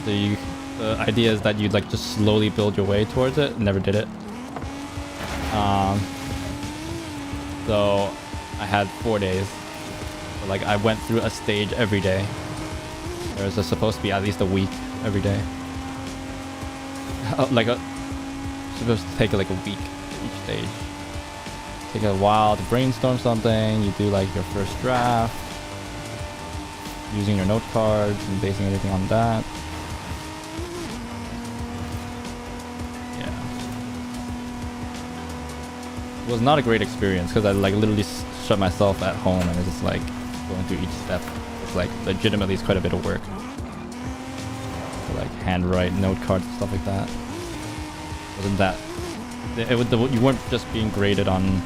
So the idea is that you'd like just slowly build your way towards it. Never did it. So I had 4 days. So like I went through a stage every day. There was supposed to be at least a week every day. Like supposed to take like a week each stage. Take a while to brainstorm something. You do like your first draft using your note cards and basing everything on that. It was not a great experience because I like literally shut myself at home and it's just like going through each step. It's like legitimately it's quite a bit of work. So, like handwrite note cards and stuff like that. Wasn't that? You weren't just being graded on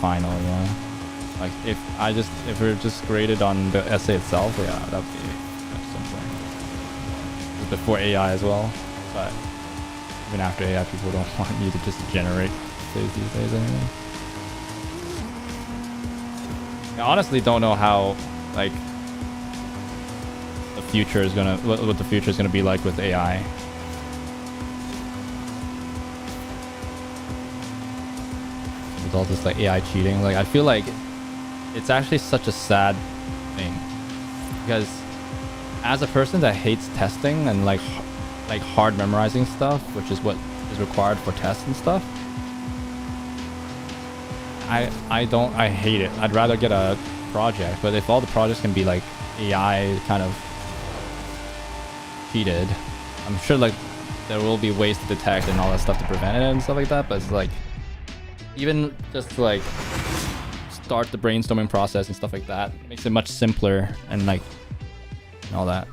final, yeah. Like if we were just graded on the essay itself, yeah, that'd be something. It was before AI as well, but. Even after AI, people don't want you to just generate essays these days anyway. I honestly don't know how, like, the future is gonna, what the future is gonna be like with AI. With all this like AI cheating, like I feel like it's actually such a sad thing because as a person that hates testing and like hard memorizing stuff, which is what is required for tests and stuff, I hate it. I'd rather get a project, but if all the projects can be like AI kind of cheated, I'm sure like there will be ways to detect and all that stuff to prevent it and stuff like that, but it's like even just to like start the brainstorming process and stuff like that makes it much simpler and like and all that.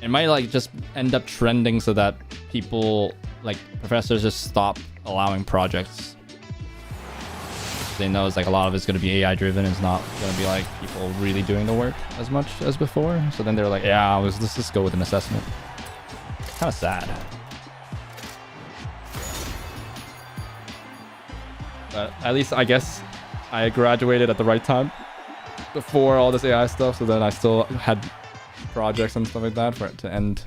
It might like just end up trending so that people, like professors, just stop allowing projects. They know it's like a lot of it's going to be AI driven. It's not going to be like people really doing the work as much as before. So then they're like, yeah, let's just go with an assessment. Kind of sad. But at least I guess I graduated at the right time before all this AI stuff. So then I still had projects and stuff like that for it to end.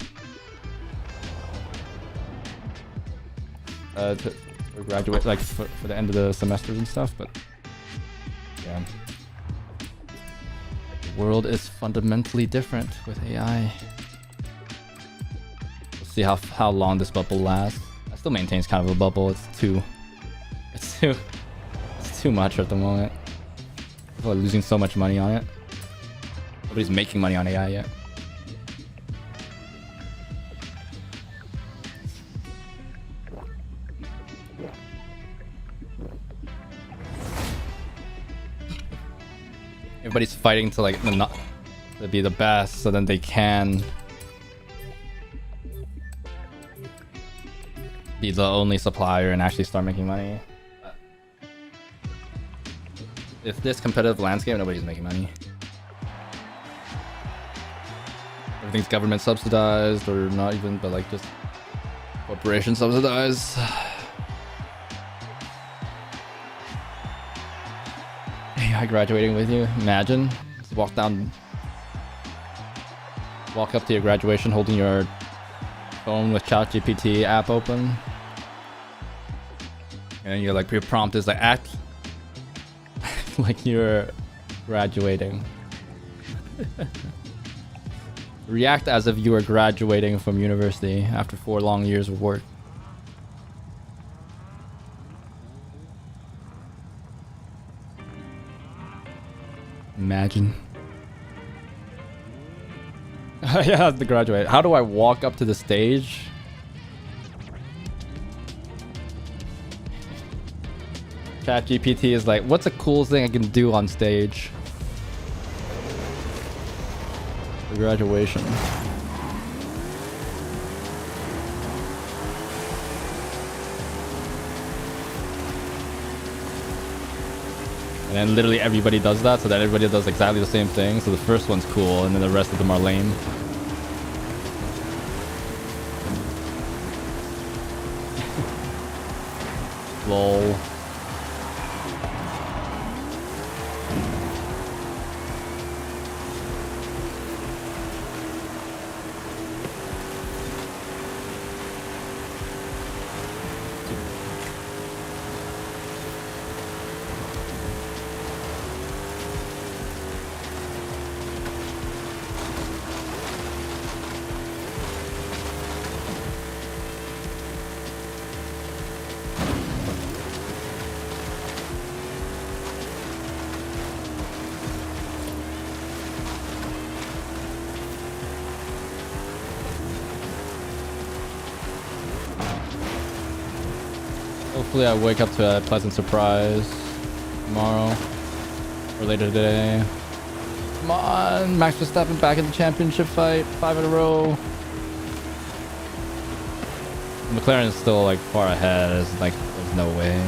To graduate, like for the end of the semesters and stuff, but yeah. The world is fundamentally different with AI. We'll see how long this bubble lasts. It still maintains kind of a bubble. It's too much at the moment. People are losing so much money on it. Nobody's making money on AI yet. Everybody's fighting to like to be the best, so then they can be the only supplier and actually start making money. If this competitive landscape, nobody's making money. Everything's government subsidized, or not even, but like just corporation subsidized. AI graduating with you, imagine. Just walk up to your graduation holding your phone with ChatGPT app open. And you're like, your prompt is like, act like you're graduating. React as if you were graduating from university after 4 long years of work. Imagine. Yeah, I have to graduate. How do I walk up to the stage? ChatGPT is like, what's the coolest thing I can do on stage? for graduation. And then literally everybody does that, so that everybody does exactly the same thing. So the first one's cool, and then the rest of them are lame. Lol. Hopefully I wake up to a pleasant surprise tomorrow or later today. Come on, Max Verstappen back in the championship fight, 5 in a row. McLaren is still like far ahead. There's no way.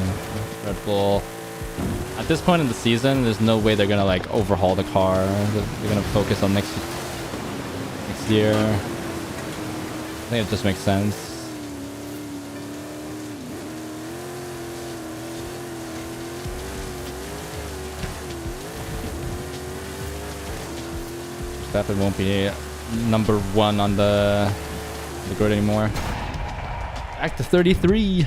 Red Bull. At this point in the season, there's no way they're gonna like overhaul the car. They're gonna focus on next year. I think it just makes sense. Verstappen won't be number 1 on the grid anymore. Back to 33.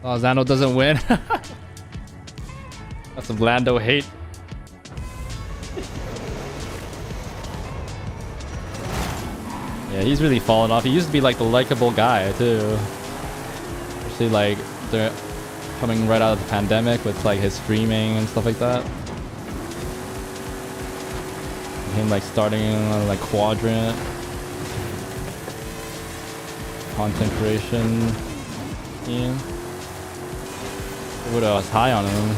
Oh, Zano doesn't win. That's some Lando hate. Yeah, he's really fallen off. He used to be like the likable guy too. Especially like they're coming right out of the pandemic with like his streaming and stuff like that. And him like starting like Quadrant content creation team. What else? High on him.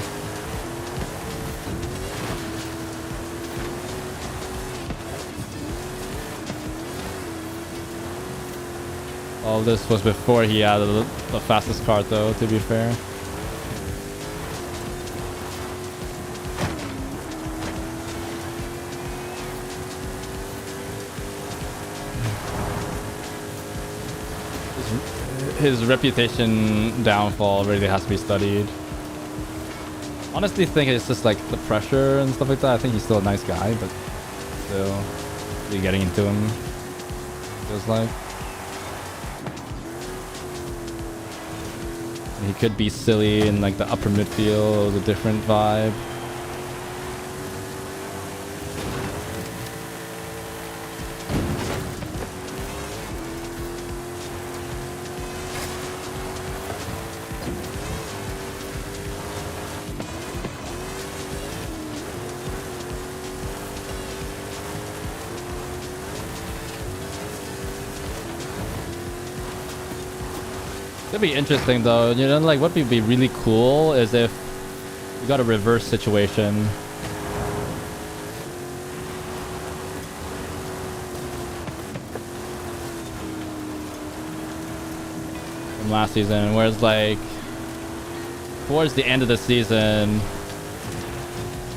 All this was before he had the fastest car though, to be fair. His reputation downfall really has to be studied. Honestly, think it's just like the pressure and stuff like that. I think he's still a nice guy, but still, you're getting into him. Feels like he could be silly in like the upper midfield, a different vibe. It'd be interesting though, you know, like what would be really cool is if you got a reverse situation. From last season, whereas like towards the end of the season,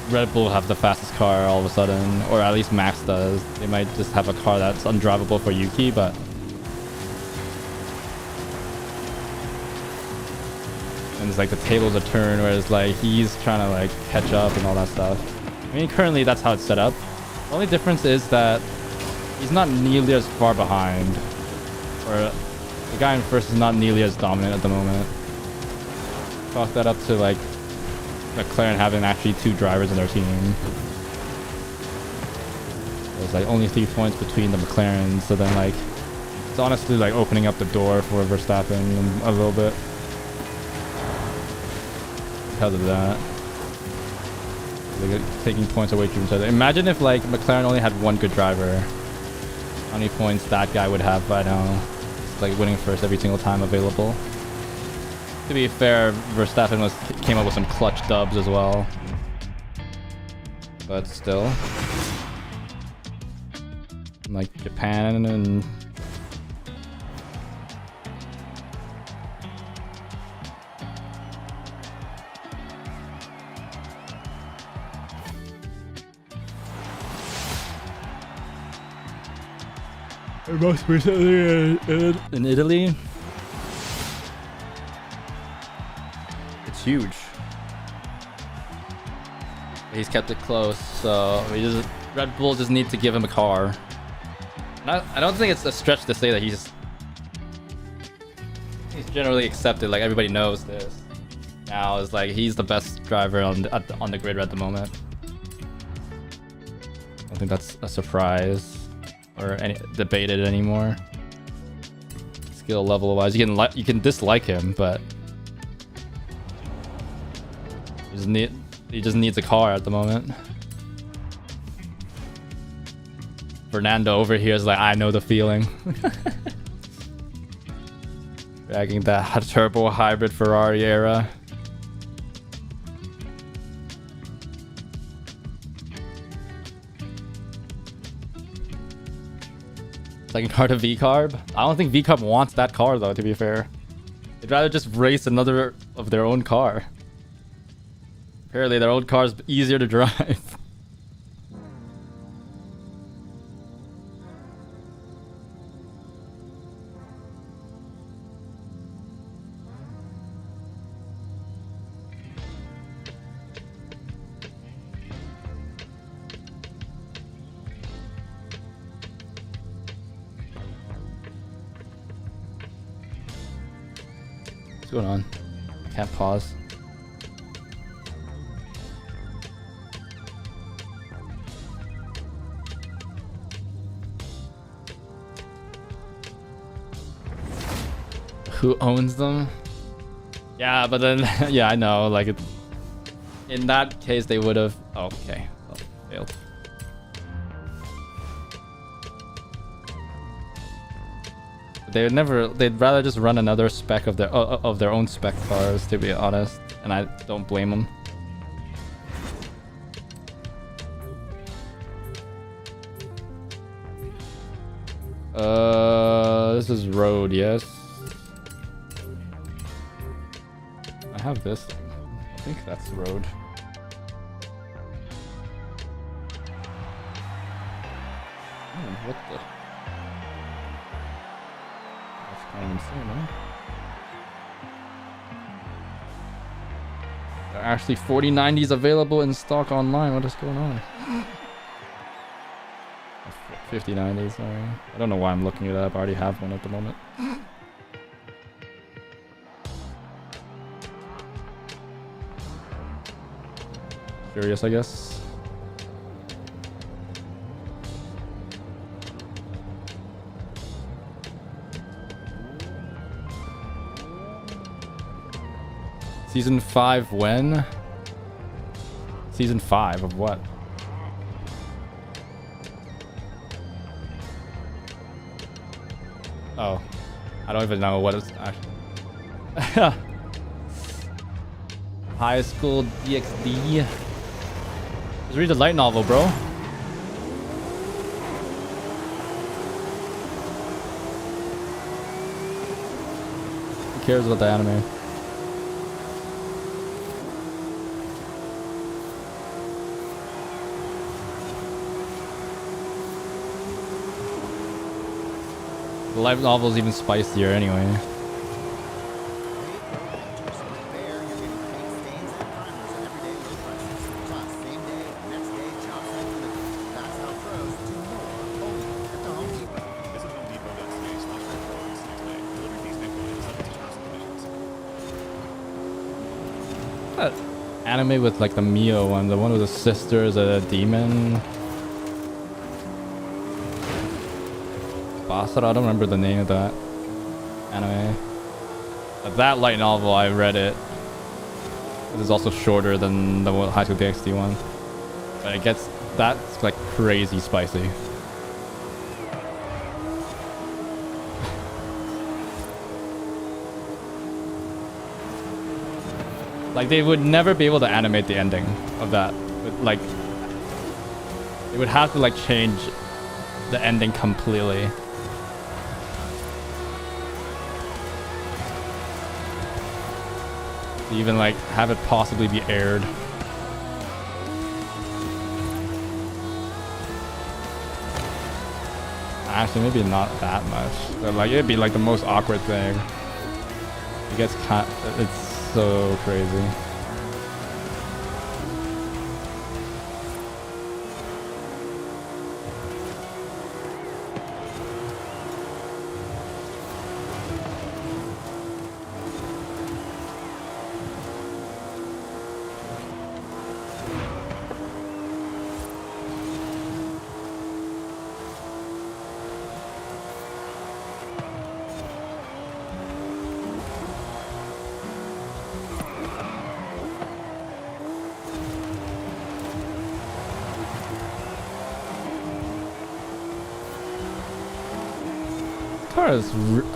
Red Bull have the fastest car all of a sudden, or at least Max does. They might just have a car that's undrivable for Yuki, but and it's like the tables are turned, whereas like he's trying to like catch up and all that stuff. I mean, currently that's how it's set up. The only difference is that he's not nearly as far behind, or the guy in first is not nearly as dominant at the moment. Chalk that up to like McLaren having actually 2 drivers in their team. There's like only 3 points between the McLarens, so then like it's honestly like opening up the door for Verstappen a little bit because of that. Like taking points away from each other. Imagine if like McLaren only had 1 good driver. How many points that guy would have by now? It's like winning first every single time available. To be fair, Verstappen came up with some clutch dubs as well. But still. Like Japan and... most recently in Italy. It's huge. He's kept it close, so Red Bull just need to give him a car. I don't think it's a stretch to say that he's generally accepted. Like everybody knows this now. Is like he's the best driver on the grid at the moment. I don't think that's a surprise or debated anymore. Skill level wise, you can dislike him, but he just needs a car at the moment. Fernando over here is like, I know the feeling. Dragging that turbo hybrid Ferrari era. Second car to V-Carb? I don't think V-Carb wants that car though, to be fair. They'd rather just race another of their own car. Apparently their own car is easier to drive. What's going on? Can't pause. Who owns them? Yeah, but then yeah, I know. Like, in that case, they would have. Oh, okay, oh, failed. They would never. They'd rather just run another spec of their own spec cars, to be honest, and I don't blame them. This is road, yes. I have this. I think that's road. Oh, what the? That's kind of insane, huh? There are actually 4090s available in stock online. What is going on? 5090s, sorry. I don't know why I'm looking it up. I already have one at the moment. Curious, I guess. Season 5 when? Season 5 of what? Oh, I don't even know what it's actually. High School DxD. Just read the light novel, bro. Who cares about the anime? The light novel is even spicier anyway. anime with like the Mio one, the one with the sister is a demon. Basara, I don't remember the name of that anime. But that light novel, I read it. It is also shorter than the High School DxD one. But it gets, that's like crazy spicy. Like they would never be able to animate the ending of that. Like they would have to like change the ending completely. To even like have it possibly be aired. Actually, maybe not that much. But like it'd be like the most awkward thing. It gets it's so crazy.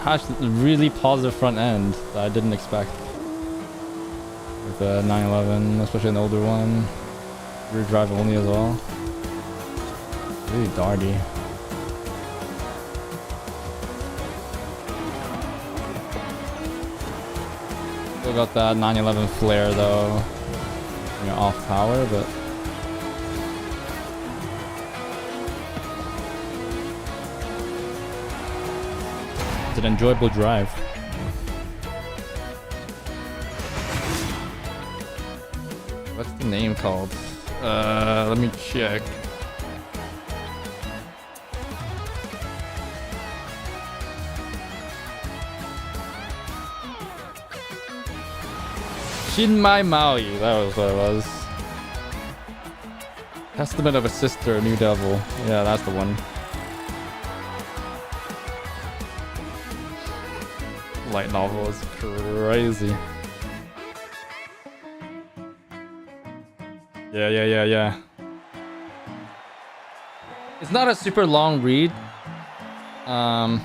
Has really positive front end that I didn't expect with the 911, especially an older one. Rear drive only as well. Really darty. Still got that 911 flare though. You know, off power, but an enjoyable drive. What's the name called? Let me check. Shinmai Maui, that was what it was. Testament of a Sister, New Devil. Yeah, that's the one. Light novel is crazy. Yeah. It's not a super long read. The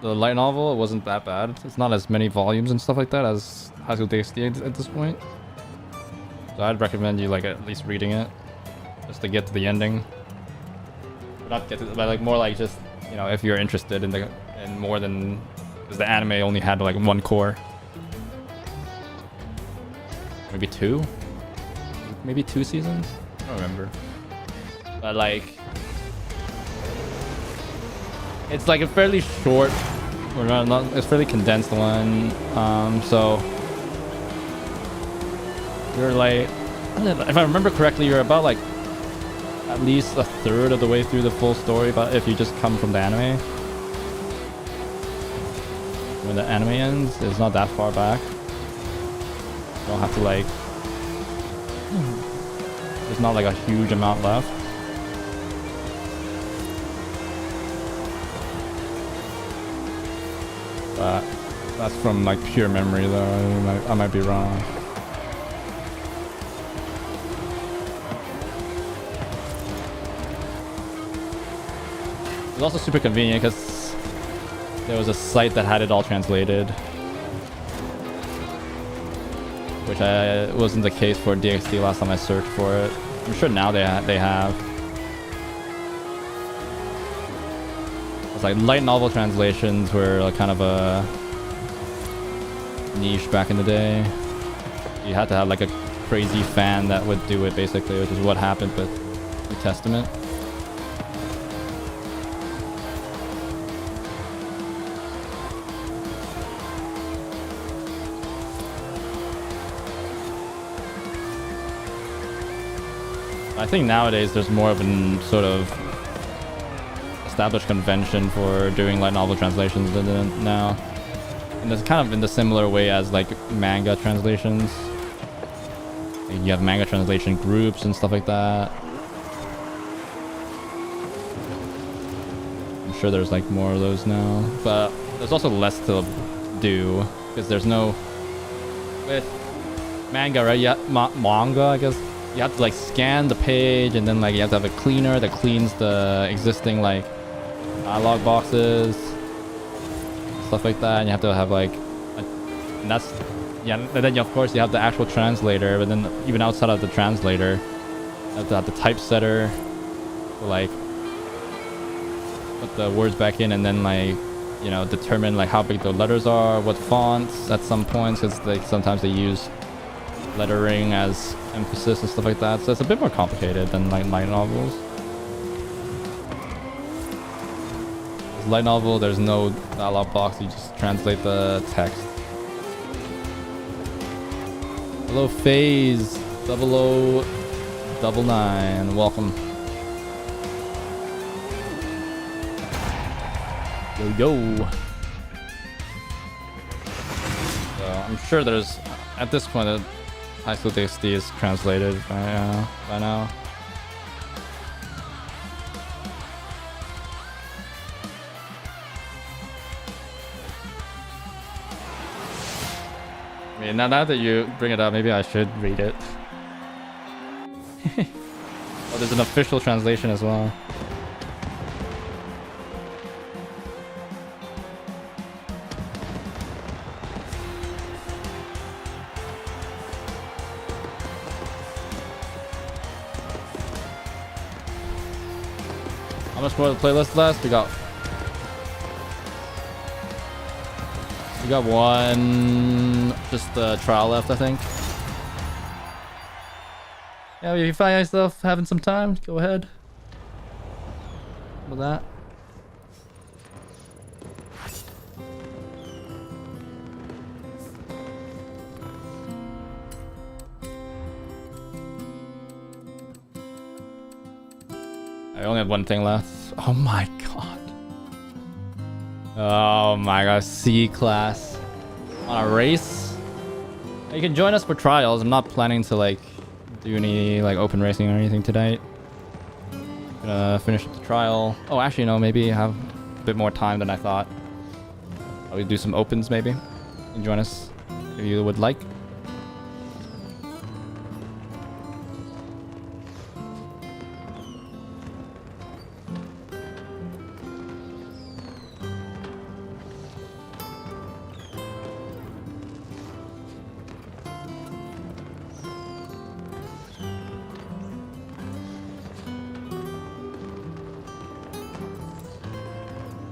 light novel, it wasn't that bad. It's not as many volumes and stuff like that as High School DxD at this point. So I'd recommend you like at least reading it just to get to the ending. Not get to, but like more like just, you know, if you're interested in more than, because the anime only had like one core. Maybe two seasons? I don't remember. But like, it's like a fairly short, or not, it's fairly condensed one. So you're like, if I remember correctly, you're about like at least a third of the way through the full story, but if you just come from the anime. When the anime ends, it's not that far back. You don't have to like, there's not like a huge amount left. But that's from like pure memory though. I might be wrong. It's also super convenient because there was a site that had it all translated, which wasn't the case for DxD last time I searched for it. I'm sure now they have. It's like light novel translations were like kind of a niche back in the day. You had to have like a crazy fan that would do it basically, which is what happened with New Testament. I think nowadays there's more of a sort of established convention for doing light novel translations than now. And it's kind of in the similar way as like manga translations. You have manga translation groups and stuff like that. I'm sure there's like more of those now, but there's also less to do because there's no with manga, right? Yeah, manga, I guess. You have to like scan the page and then like you have to have a cleaner that cleans the existing like dialogue boxes, stuff like that, and you have to have like and that's yeah, and then of course you have the actual translator, but then even outside of the translator you have to have the typesetter to like put the words back in and then like, you know, determine like how big the letters are, what fonts at some points, because like sometimes they use lettering as emphasis and stuff like that, so it's a bit more complicated than like light novels. Light novel, there's no dialogue box, you just translate the text. Hello Phase 0099, welcome. Yo. So I'm sure there's at this point High School DxD is translated by now. I mean, now that you bring it up, maybe I should read it. Oh, there's an official translation as well. How much more of the playlist left? We got one, just the trial left, I think. Yeah, if you find yourself having some time, go ahead with that. I only have one thing left. Oh my god. Oh my god, C class on a race. You can join us for trials. I'm not planning to like do any like open racing or anything tonight. Gonna finish the trial. Oh, actually no, maybe have a bit more time than I thought. I'll do some opens maybe. You can join us if you would like.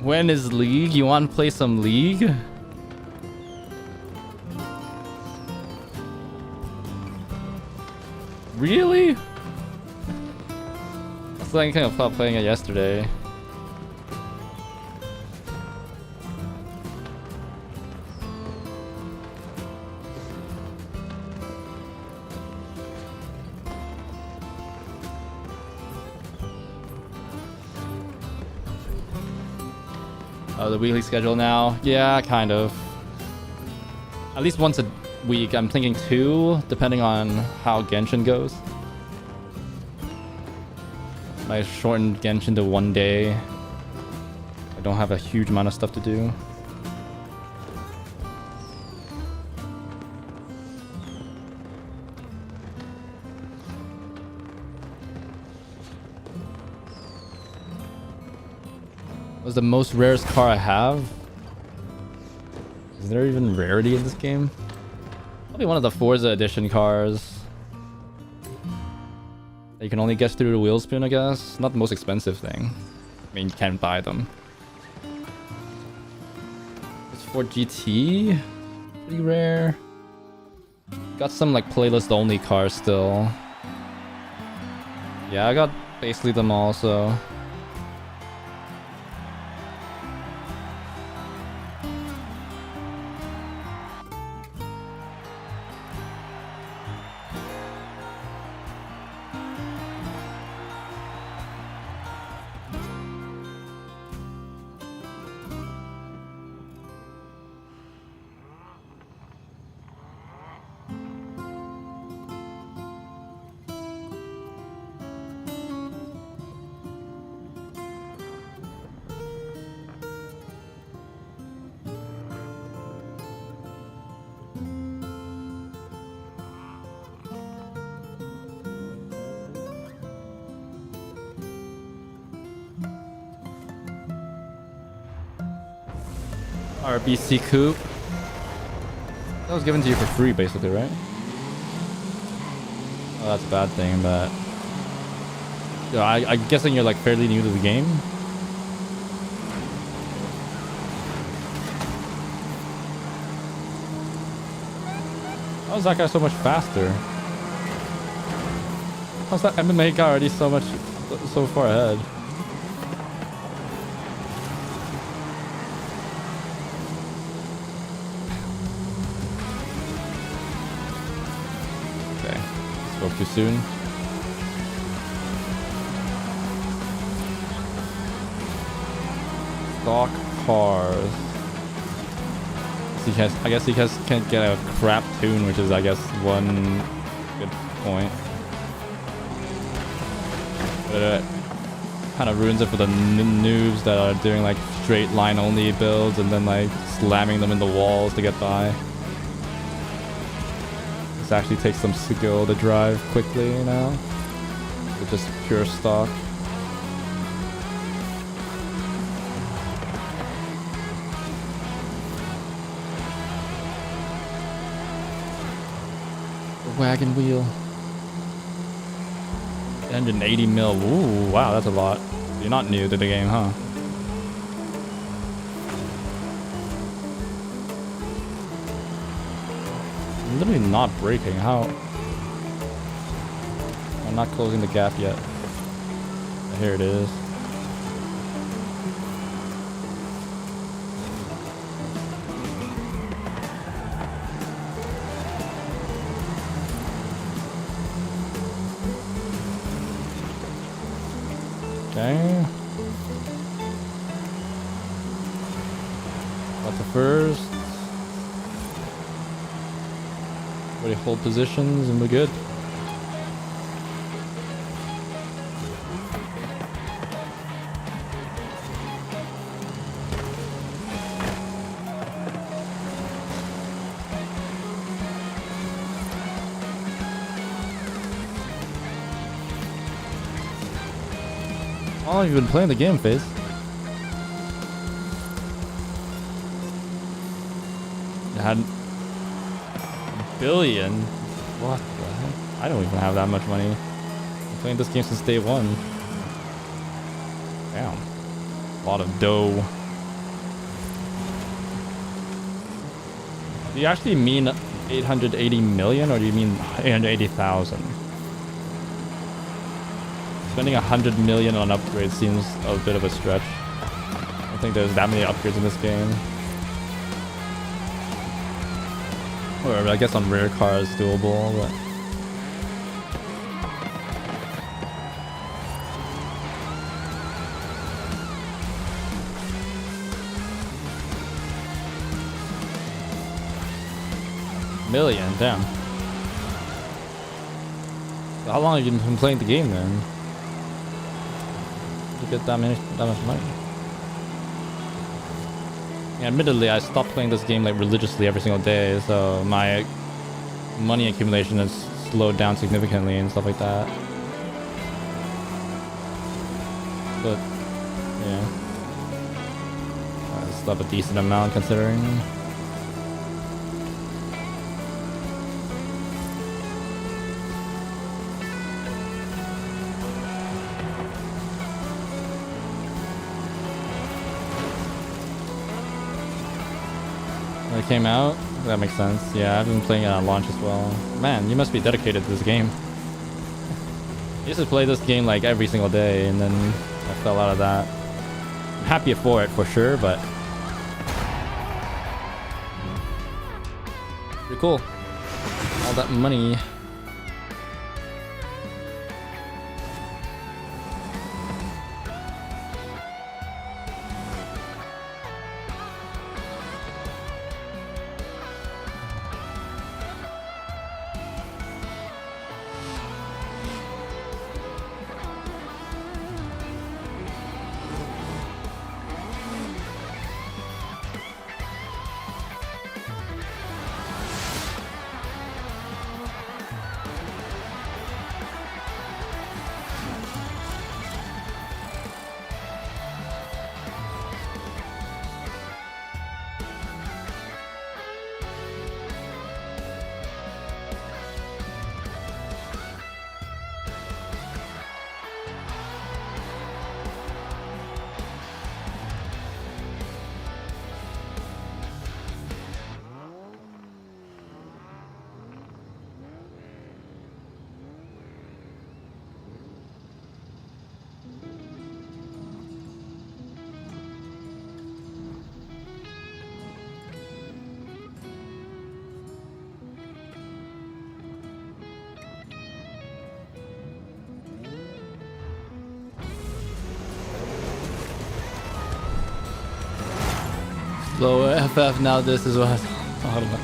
When is League? You want to play some League? Really? I was thinking of playing it yesterday. Oh, the weekly schedule now? Yeah, kind of. At least once a week. I'm thinking 2, depending on how Genshin goes. I shortened Genshin to 1 day. I don't have a huge amount of stuff to do. Was the most rarest car I have? Is there even rarity in this game? Probably one of the Forza edition cars. You can only get through the wheel spin, I guess. Not the most expensive thing. I mean, you can buy them. It's for GT. Pretty rare. Got some like playlist only cars still. Yeah, I got basically them all, so. RBC Coupe. That was given to you for free, basically, right? Oh, that's a bad thing, but... Yeah, I'm guessing you're like fairly new to the game. How is that guy so much faster? How's that MMA guy already so far ahead? Okay, spoke too soon. Stock cars. I guess he can't get a crap tune, which is, I guess, one good point. But it kind of ruins it for the noobs that are doing like straight line only builds and then like slamming them into walls to get by. This actually takes some skill to drive quickly, you know? It's just pure stock. Wagon wheel. 180 mil. Ooh, wow, that's a lot. You're not new to the game, huh? I'm literally not braking. How? I'm not closing the gap yet. Here it is. Okay. Got the first. Everybody hold positions and we're good. How long have you been playing the game, Faith? You had $1 billion? What the heck? I don't even have that much money. I'm playing this game since day one. Damn. A lot of dough. Do you actually mean 880 million or do you mean 880,000? Spending 100 million on upgrades seems a bit of a stretch. I don't think there's that many upgrades in this game. Or I guess on rare cars doable, but... Million, damn. So how long have you been playing the game then? To get that much money. Yeah, admittedly, I stopped playing this game like religiously every single day, so my money accumulation has slowed down significantly and stuff like that. But yeah, I still have a decent amount considering. It came out? That makes sense. Yeah, I've been playing it on launch as well. Man, you must be dedicated to this game. I used to play this game like every single day and then I fell out of that. I'm happy for it for sure, but... pretty cool. All that money. So FF now this is what I don't know.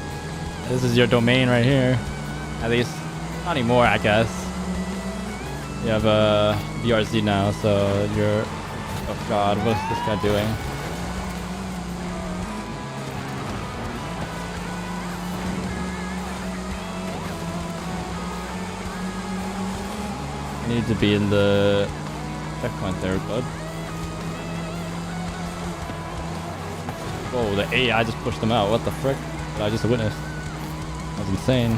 This is your domain right here. At least not anymore, I guess. You have a VRZ now, so you're oh god, what is this guy doing? I need to be in the checkpoint there, bud. Whoa, the AI just pushed them out. What the frick? Did I just witnessed? That's insane.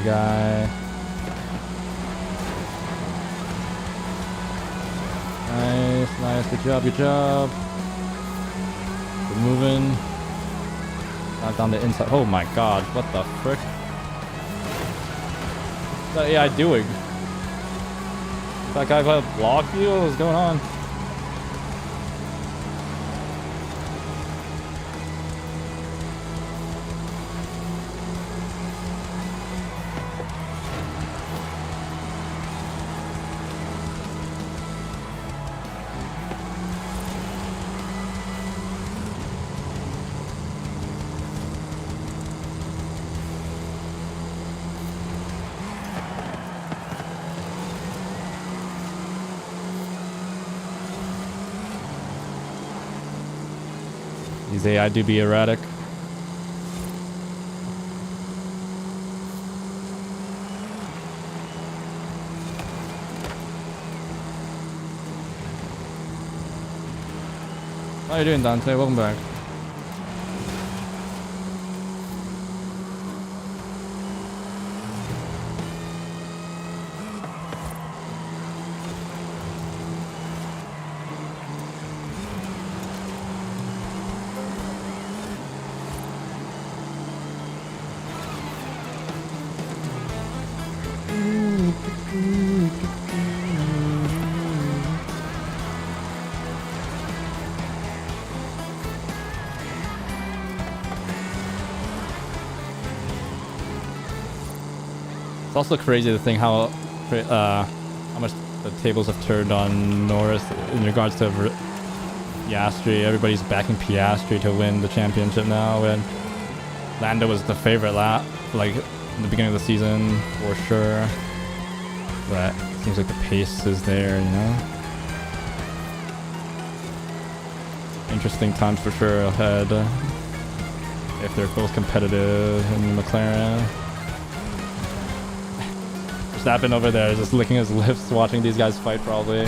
Guy. Nice, nice, good job, good job. We're moving. Not down the inside. Oh my god, what the frick? What's that AI doing? Is that guy gonna block you? What's going on? These AI do be erratic. How are you doing, Dante? Welcome back. It's also crazy to think how much the tables have turned on Norris in regards to Piastri. Everybody's backing Piastri to win the championship now, when Lando was the favorite like in the beginning of the season for sure. But it seems like the pace is there, you know. Interesting times for sure ahead if they're both competitive in McLaren. Verstappen over there just licking his lips watching these guys fight probably.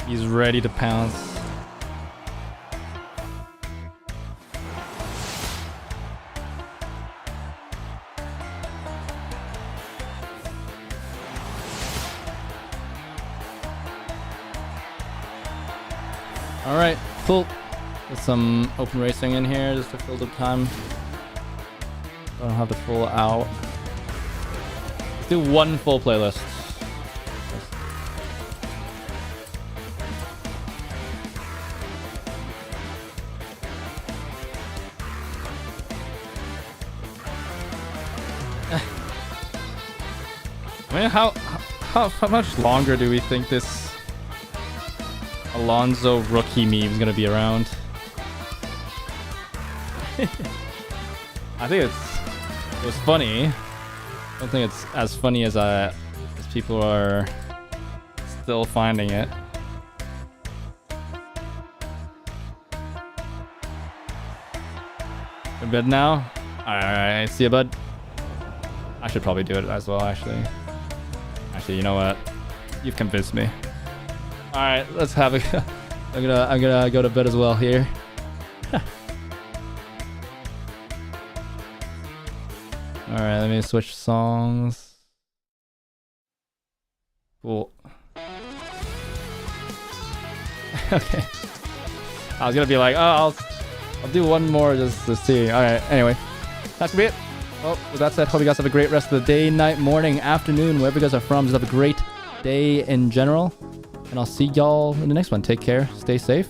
He's ready to pounce. All right, cool. Get some open racing in here just to fill the time. Don't have the full out. Let's do one full playlist. I mean, how much longer do we think this Alonso rookie meme is gonna be around? I think it was funny. I don't think it's as funny as people are still finding it. We're good now? Alright, see ya, bud. I should probably do it as well, actually. Actually, you know what? You've convinced me. All right, let's have a. I'm gonna go to bed as well here. All right, let me switch songs. Cool. Okay. I was gonna be like, oh, I'll do one more just to see. All right. Anyway, that's gonna be it. Well, with that said, hope you guys have a great rest of the day, night, morning, afternoon, wherever you guys are from. Just have a great day in general, and I'll see y'all in the next one. Take care. Stay safe.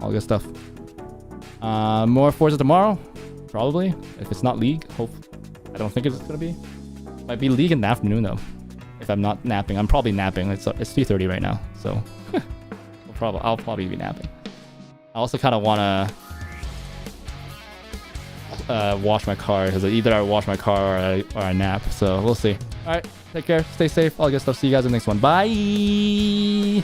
All good stuff. More Forza tomorrow, probably. If it's not League, I don't think it's gonna be. Might be League in the afternoon though. If I'm not napping, I'm probably napping. It's 3:30 right now, so I'll probably be napping. I also kind of wanna wash my car because either I wash my car or I nap. So we'll see. All right, take care, stay safe, all good stuff. See you guys in the next one. Bye.